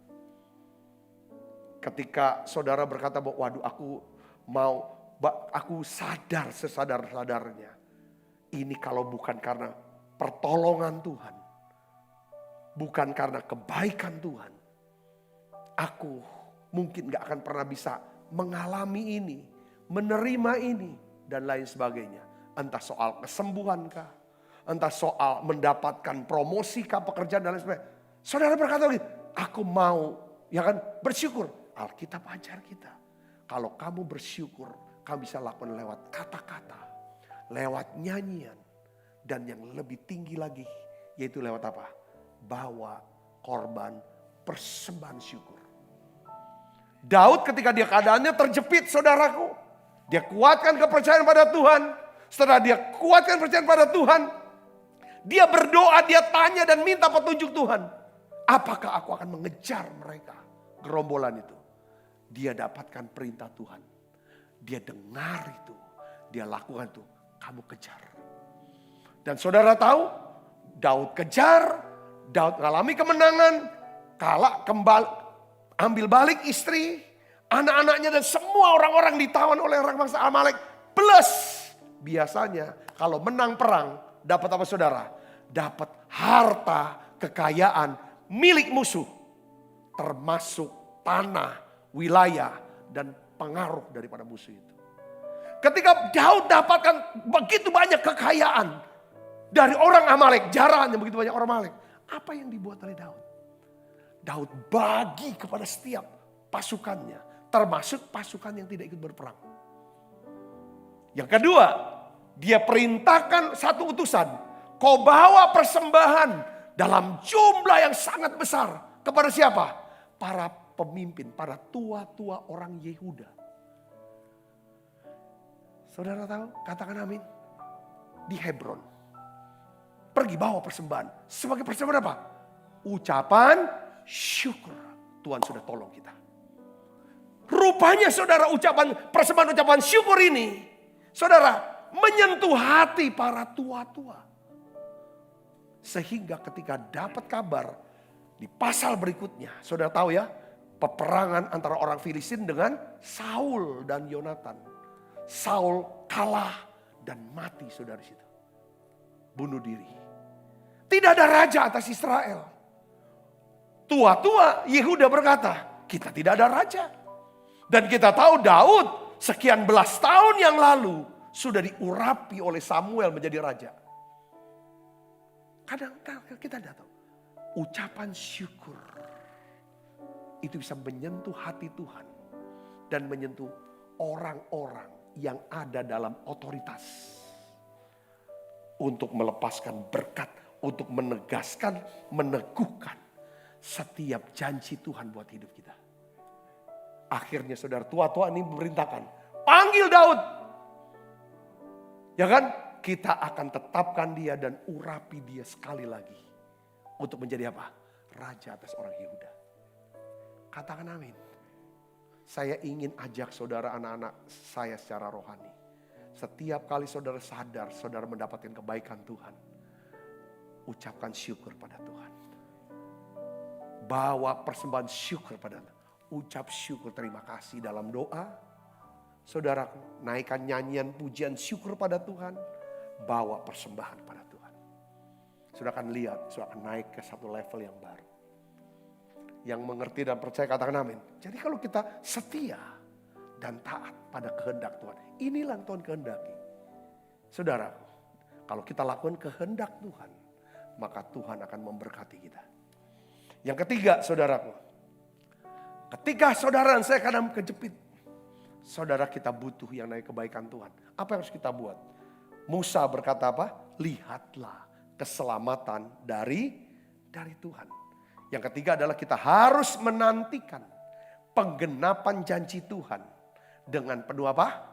Ketika saudara berkata bahwa waduh aku sadar sesadar-sadarnya. Ini kalau bukan karena pertolongan Tuhan. Bukan karena kebaikan Tuhan. Aku mungkin gak akan pernah bisa mengalami ini. Menerima ini dan lain sebagainya. Entah soal kesembuhan kah. Entah soal mendapatkan promosi kah, pekerjaan dan lain sebagainya. Saudara berkata begini, aku mau ya kan bersyukur. Alkitab ajar kita. Kalau kamu bersyukur, kamu bisa lakukan lewat kata-kata. Lewat nyanyian. Dan yang lebih tinggi lagi, yaitu lewat apa? Bawa korban persembahan syukur. Daud ketika dia keadaannya terjepit saudaraku. Dia kuatkan kepercayaan pada Tuhan. Setelah dia kuatkan kepercayaan pada Tuhan. Dia berdoa, dia tanya dan minta petunjuk Tuhan. Apakah aku akan mengejar mereka? Gerombolan itu. Dia dapatkan perintah Tuhan. Dia dengar itu. Dia lakukan itu. Kamu kejar. Dan saudara tahu, Daud kejar. Daud mengalami kemenangan. Kalah kembali. Ambil balik istri. Anak-anaknya dan semua orang-orang ditawan oleh orang bangsa Amalek. Plus. Biasanya kalau menang perang. Dapat apa saudara? Dapat harta, kekayaan milik musuh. Termasuk tanah, wilayah, dan pengaruh daripada musuh itu. Ketika Daud dapatkan begitu banyak kekayaan dari orang Amalek, jarahannya begitu banyak orang Amalek. Apa yang dibuat oleh Daud? Daud bagi kepada setiap pasukannya, termasuk pasukan yang tidak ikut berperang. Yang kedua, dia perintahkan satu utusan, kau bawa persembahan dalam jumlah yang sangat besar kepada siapa? Para pemimpin, para tua-tua orang Yehuda. Saudara tahu? Katakan amin. Di Hebron. Pergi bawa persembahan. Sebagai persembahan apa? Ucapan syukur. Tuhan sudah tolong kita. Rupanya saudara persembahan ucapan syukur ini. Saudara menyentuh hati para tua-tua. Sehingga ketika dapat kabar di pasal berikutnya. Saudara tahu ya. Peperangan antara orang Filistin dengan Saul dan Yonatan. Saul kalah dan mati saudara situ. Bunuh diri. Tidak ada raja atas Israel. Tua-tua Yehuda berkata, kita tidak ada raja. Dan kita tahu Daud sekian belas tahun yang lalu sudah diurapi oleh Samuel menjadi raja. Kadang-kadang kita tidak tahu. Ucapan syukur. Itu bisa menyentuh hati Tuhan. Dan menyentuh orang-orang yang ada dalam otoritas. Untuk melepaskan berkat. Untuk menegaskan, meneguhkan. Setiap janji Tuhan buat hidup kita. Akhirnya saudara tua-tua ini memerintahkan. Panggil Daud. Ya kan? Kita akan tetapkan dia dan urapi dia sekali lagi. Untuk menjadi apa? Raja atas orang Yehuda. Katakan amin. Saya ingin ajak saudara, anak-anak saya secara rohani. Setiap kali saudara sadar, saudara mendapatkan kebaikan Tuhan, ucapkan syukur pada Tuhan. Bawa persembahan syukur pada Tuhan. Ucap syukur terima kasih dalam doa. Saudaraku, naikkan nyanyian pujian syukur pada Tuhan. Bawa persembahan pada Tuhan. Saudara akan lihat, saudara akan naik ke satu level yang baru. Yang mengerti dan percaya katakan amin. Jadi kalau kita setia dan taat pada kehendak Tuhan. Inilah yang Tuhan kehendaki. Saudaraku, kalau kita lakukan kehendak Tuhan, maka Tuhan akan memberkati kita. Yang ketiga, saudaraku. Ketika saudara dan saya kadang kejepit, saudara kita butuh yang namanya kebaikan Tuhan. Apa yang harus kita buat? Musa berkata apa? Lihatlah keselamatan dari Tuhan. Yang ketiga adalah kita harus menantikan penggenapan janji Tuhan dengan penuh apa?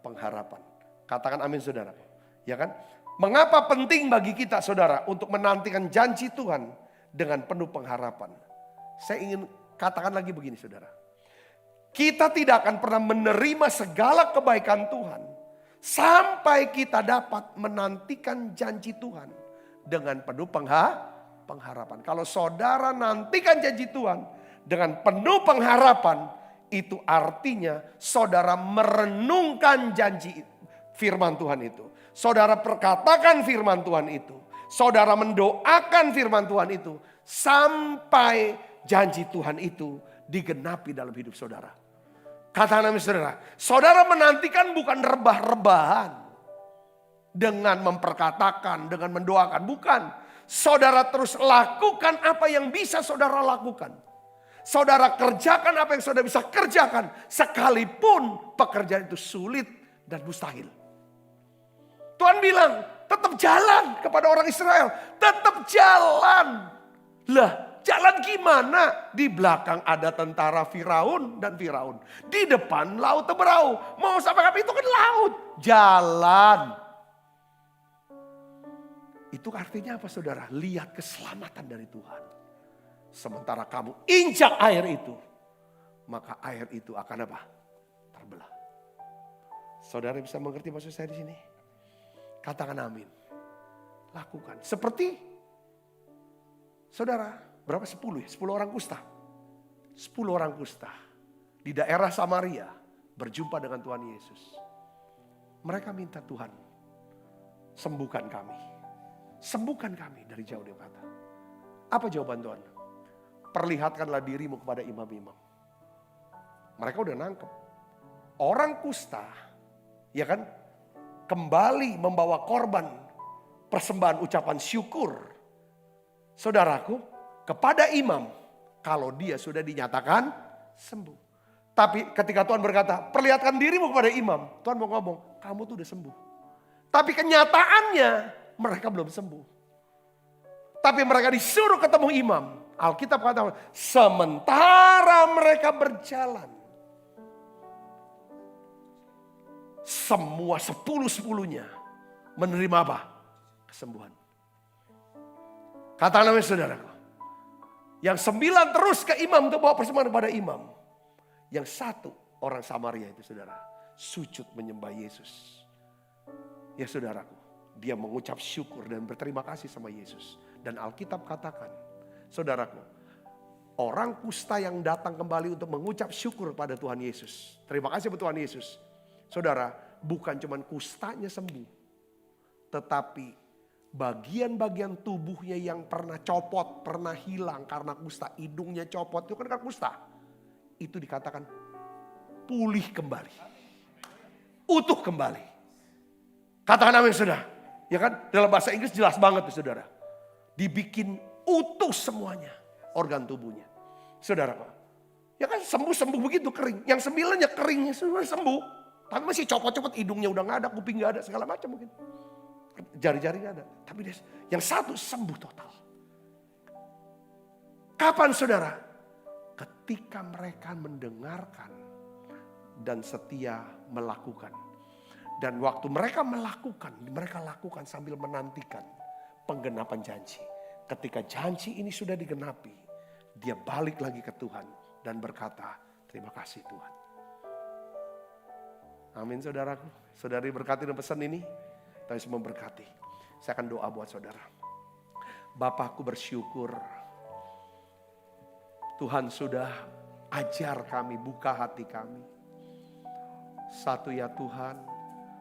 Pengharapan. Katakan amin saudara. Ya kan? Mengapa penting bagi kita saudara untuk menantikan janji Tuhan dengan penuh pengharapan? Saya ingin katakan lagi begini saudara. Kita tidak akan pernah menerima segala kebaikan Tuhan sampai kita dapat menantikan janji Tuhan dengan penuh pengharapan. Kalau saudara nantikan janji Tuhan dengan penuh pengharapan, itu artinya saudara merenungkan janji firman Tuhan itu. Saudara perkatakan firman Tuhan itu. Saudara mendoakan firman Tuhan itu. Sampai janji Tuhan itu digenapi dalam hidup saudara. Katakan amin saudara. Saudara menantikan bukan rebah-rebahan. Dengan memperkatakan, dengan mendoakan. Bukan. Saudara terus lakukan apa yang bisa saudara lakukan. Saudara kerjakan apa yang saudara bisa kerjakan. Sekalipun pekerjaan itu sulit dan mustahil. Tuhan bilang tetap jalan kepada orang Israel. Tetap jalan. Lah jalan gimana? Di belakang ada tentara Firaun dan Firaun. Di depan laut Teberau. Mau sampai kapan itu kan laut. Jalan. Itu artinya apa saudara? Lihat keselamatan dari Tuhan. Sementara kamu injak air itu, maka air itu akan apa? Terbelah. Saudara bisa mengerti maksud saya di sini? Katakan amin. Lakukan. Seperti saudara, berapa 10 ya? 10 orang kusta. 10 orang kusta di daerah Samaria berjumpa dengan Tuhan Yesus. Mereka minta Tuhan, sembuhkan kami. Sembuhkan kami dari jauh dia kata. Apa jawaban Tuhan? Perlihatkanlah dirimu kepada imam-imam. Mereka udah nangkep. Orang kusta, ya kan, kembali membawa korban persembahan ucapan syukur. Saudaraku, kepada imam, kalau dia sudah dinyatakan sembuh. Tapi ketika Tuhan berkata, perlihatkan dirimu kepada imam. Tuhan mau ngomong, kamu tuh udah sembuh. Tapi kenyataannya, mereka belum sembuh. Tapi mereka disuruh ketemu imam. Alkitab kata, sementara mereka berjalan. Semua 10-10-nya menerima apa? Kesembuhan. Katakan namanya saudaraku. Yang 9 terus ke imam untuk bawa persembahan kepada imam. Yang 1 orang Samaria itu saudara. Sujud menyembah Yesus. Ya saudaraku. Dia mengucap syukur dan berterima kasih sama Yesus. Dan Alkitab katakan, saudaraku, orang kusta yang datang kembali untuk mengucap syukur pada Tuhan Yesus. Terima kasih kepada Tuhan Yesus. Saudara, bukan cuma kustanya sembuh. Tetapi bagian-bagian tubuhnya yang pernah copot, pernah hilang karena kusta. Hidungnya copot, itu kan karena kusta. Itu dikatakan pulih kembali. Utuh kembali. Katakan amin saudara. Ya kan, dalam bahasa Inggris jelas banget tuh saudara. Dibikin utuh semuanya organ tubuhnya. Saudara, ya kan sembuh-sembuh begitu kering. Yang 9-nya keringnya sudah sembuh. Tapi masih copot-copot, hidungnya udah gak ada, kuping gak ada, segala macam mungkin. Jari-jari gak ada. Tapi yang 1 sembuh total. Kapan saudara? Ketika mereka mendengarkan dan setia melakukan. Dan waktu mereka lakukan sambil menantikan penggenapan janji. Ketika janji ini sudah digenapi, dia balik lagi ke Tuhan dan berkata, terima kasih Tuhan. Amin saudaraku. Saudari berkati dengan pesan ini. Tuhan Yesus memberkati. Saya akan doa buat saudara. Bapakku bersyukur. Tuhan sudah ajar kami, buka hati kami. Satu ya Tuhan,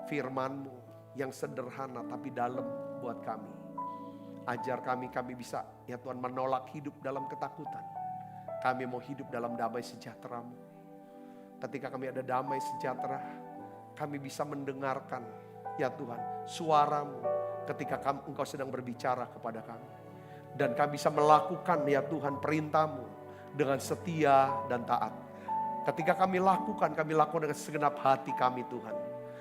firman-Mu yang sederhana tapi dalam buat kami. Ajar kami bisa ya Tuhan menolak hidup dalam ketakutan. Kami mau hidup dalam damai sejahtera-Mu. Ketika kami ada damai sejahtera, kami bisa mendengarkan ya Tuhan suara-Mu ketika Engkau sedang berbicara kepada kami. Dan kami bisa melakukan ya Tuhan perintah-Mu dengan setia dan taat. Ketika kami lakukan dengan segenap hati kami Tuhan.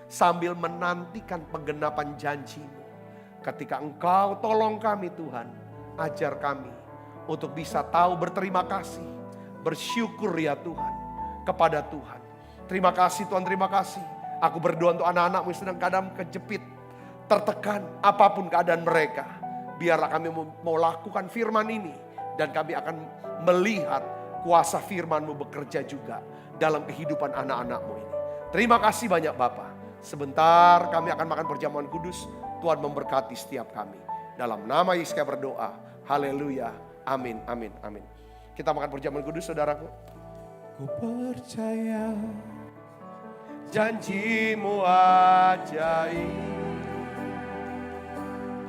Sambil menantikan penggenapan janji-Mu. Ketika Engkau tolong kami Tuhan, ajar kami untuk bisa tahu berterima kasih, bersyukur ya Tuhan kepada Tuhan. Terima kasih Tuhan, terima kasih. Aku berdoa untuk anak-anak-Mu yang sedang keadaan kejepit, tertekan apapun keadaan mereka. Biarlah kami mau lakukan firman ini dan kami akan melihat kuasa firman-Mu bekerja juga dalam kehidupan anak-anak-Mu ini. Terima kasih banyak Bapa. Sebentar kami akan makan perjamuan kudus. Tuhan memberkati setiap kami. Dalam nama Yesus kami berdoa. Haleluya. Amin, amin, amin. Kita makan perjamuan kudus saudaraku. Ku percaya Janji-Mu ajaib,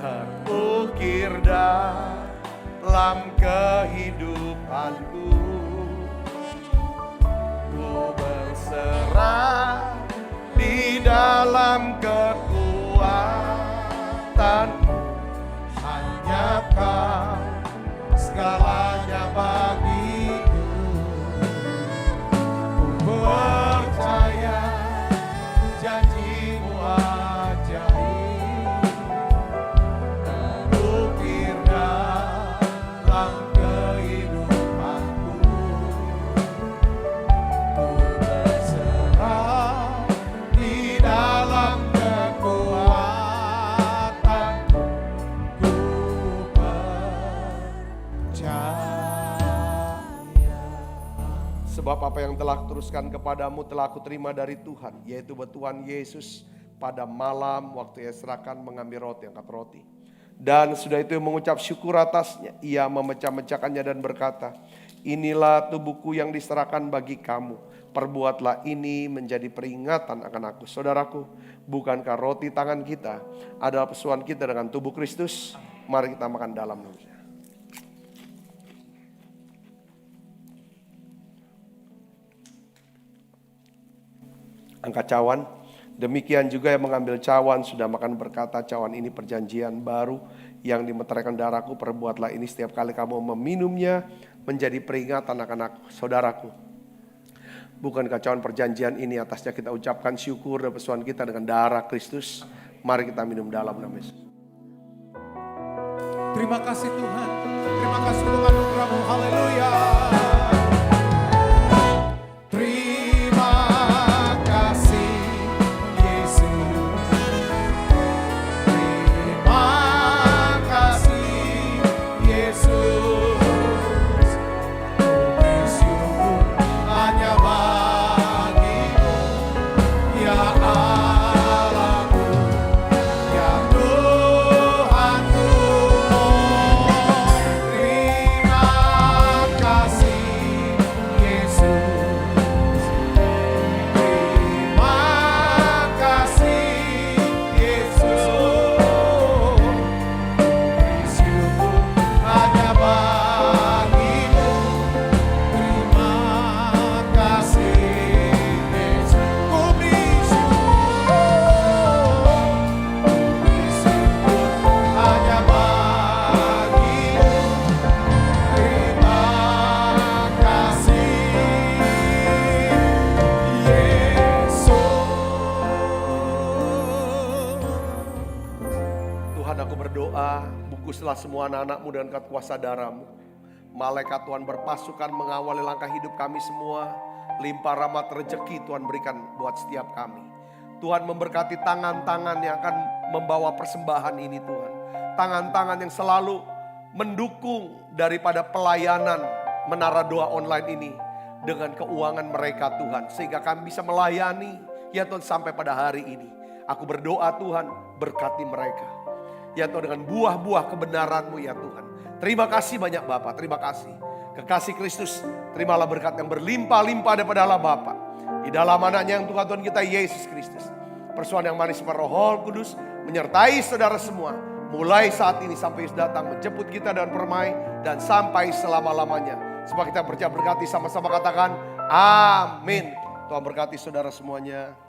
terukir dalam kehidupanku. Ku berserah di dalam kekuatan, hanya Kau segalanya bagiku. Ku percaya janji-Mu ajaib, terukir dalam kehidupanku. Ku berserah di dalam kekuatan, ku percaya. Sebab apa yang telah kuteruskan kepadamu telah aku terima dari Tuhan, yaitu bahwa Tuhan Yesus pada malam waktu ia serahkan mengambil roti, angkat roti. Dan sudah itu mengucap syukur atasnya, ia memecah-mecahkannya dan berkata, inilah tubuhku yang diserahkan bagi kamu. Perbuatlah ini menjadi peringatan akan aku. Saudaraku, bukankah roti tangan kita adalah pesuan kita dengan tubuh Kristus? Mari kita makan dalam. Angkat cawan. Demikian juga yang mengambil cawan sudah makan berkata, cawan ini perjanjian baru yang dimeteraikan darahku. Perbuatlah ini setiap kali kamu meminumnya menjadi peringatan akan aku. Saudaraku, bukankah cawan perjanjian ini atasnya kita ucapkan syukur dan pesuan kita dengan darah Kristus? Mari kita minum dalam nama Yesus. Terima kasih Tuhan. Terima kasih untuk anugerah-Mu. Haleluya. Bungkuslah semua anak-anak-Mu dengan kuasa darah-Mu. Malaikat Tuhan berpasukan mengawali langkah hidup kami semua. Limpah rahmat rezeki Tuhan berikan buat setiap kami. Tuhan memberkati tangan-tangan yang akan membawa persembahan ini Tuhan. Tangan-tangan yang selalu mendukung daripada pelayanan Menara Doa online ini. Dengan keuangan mereka Tuhan. Sehingga kami bisa melayani Ya Tuhan, sampai pada hari ini aku berdoa Tuhan, berkati mereka. Ya Tuhan, dengan buah-buah kebenaran-Mu ya Tuhan. Terima kasih banyak Bapa, terima kasih. Kekasih Kristus, terimalah berkat yang berlimpah-limpah daripada Allah Bapa. Di dalam anaknya yang Tuhan kita Yesus Kristus. Persoalan yang manis Roh Kudus menyertai saudara semua. Mulai saat ini sampai Yesus datang menjemput kita dan permai. Dan sampai selama-lamanya. Sebab kita percaya berkati sama-sama katakan amin. Tuhan berkati saudara semuanya.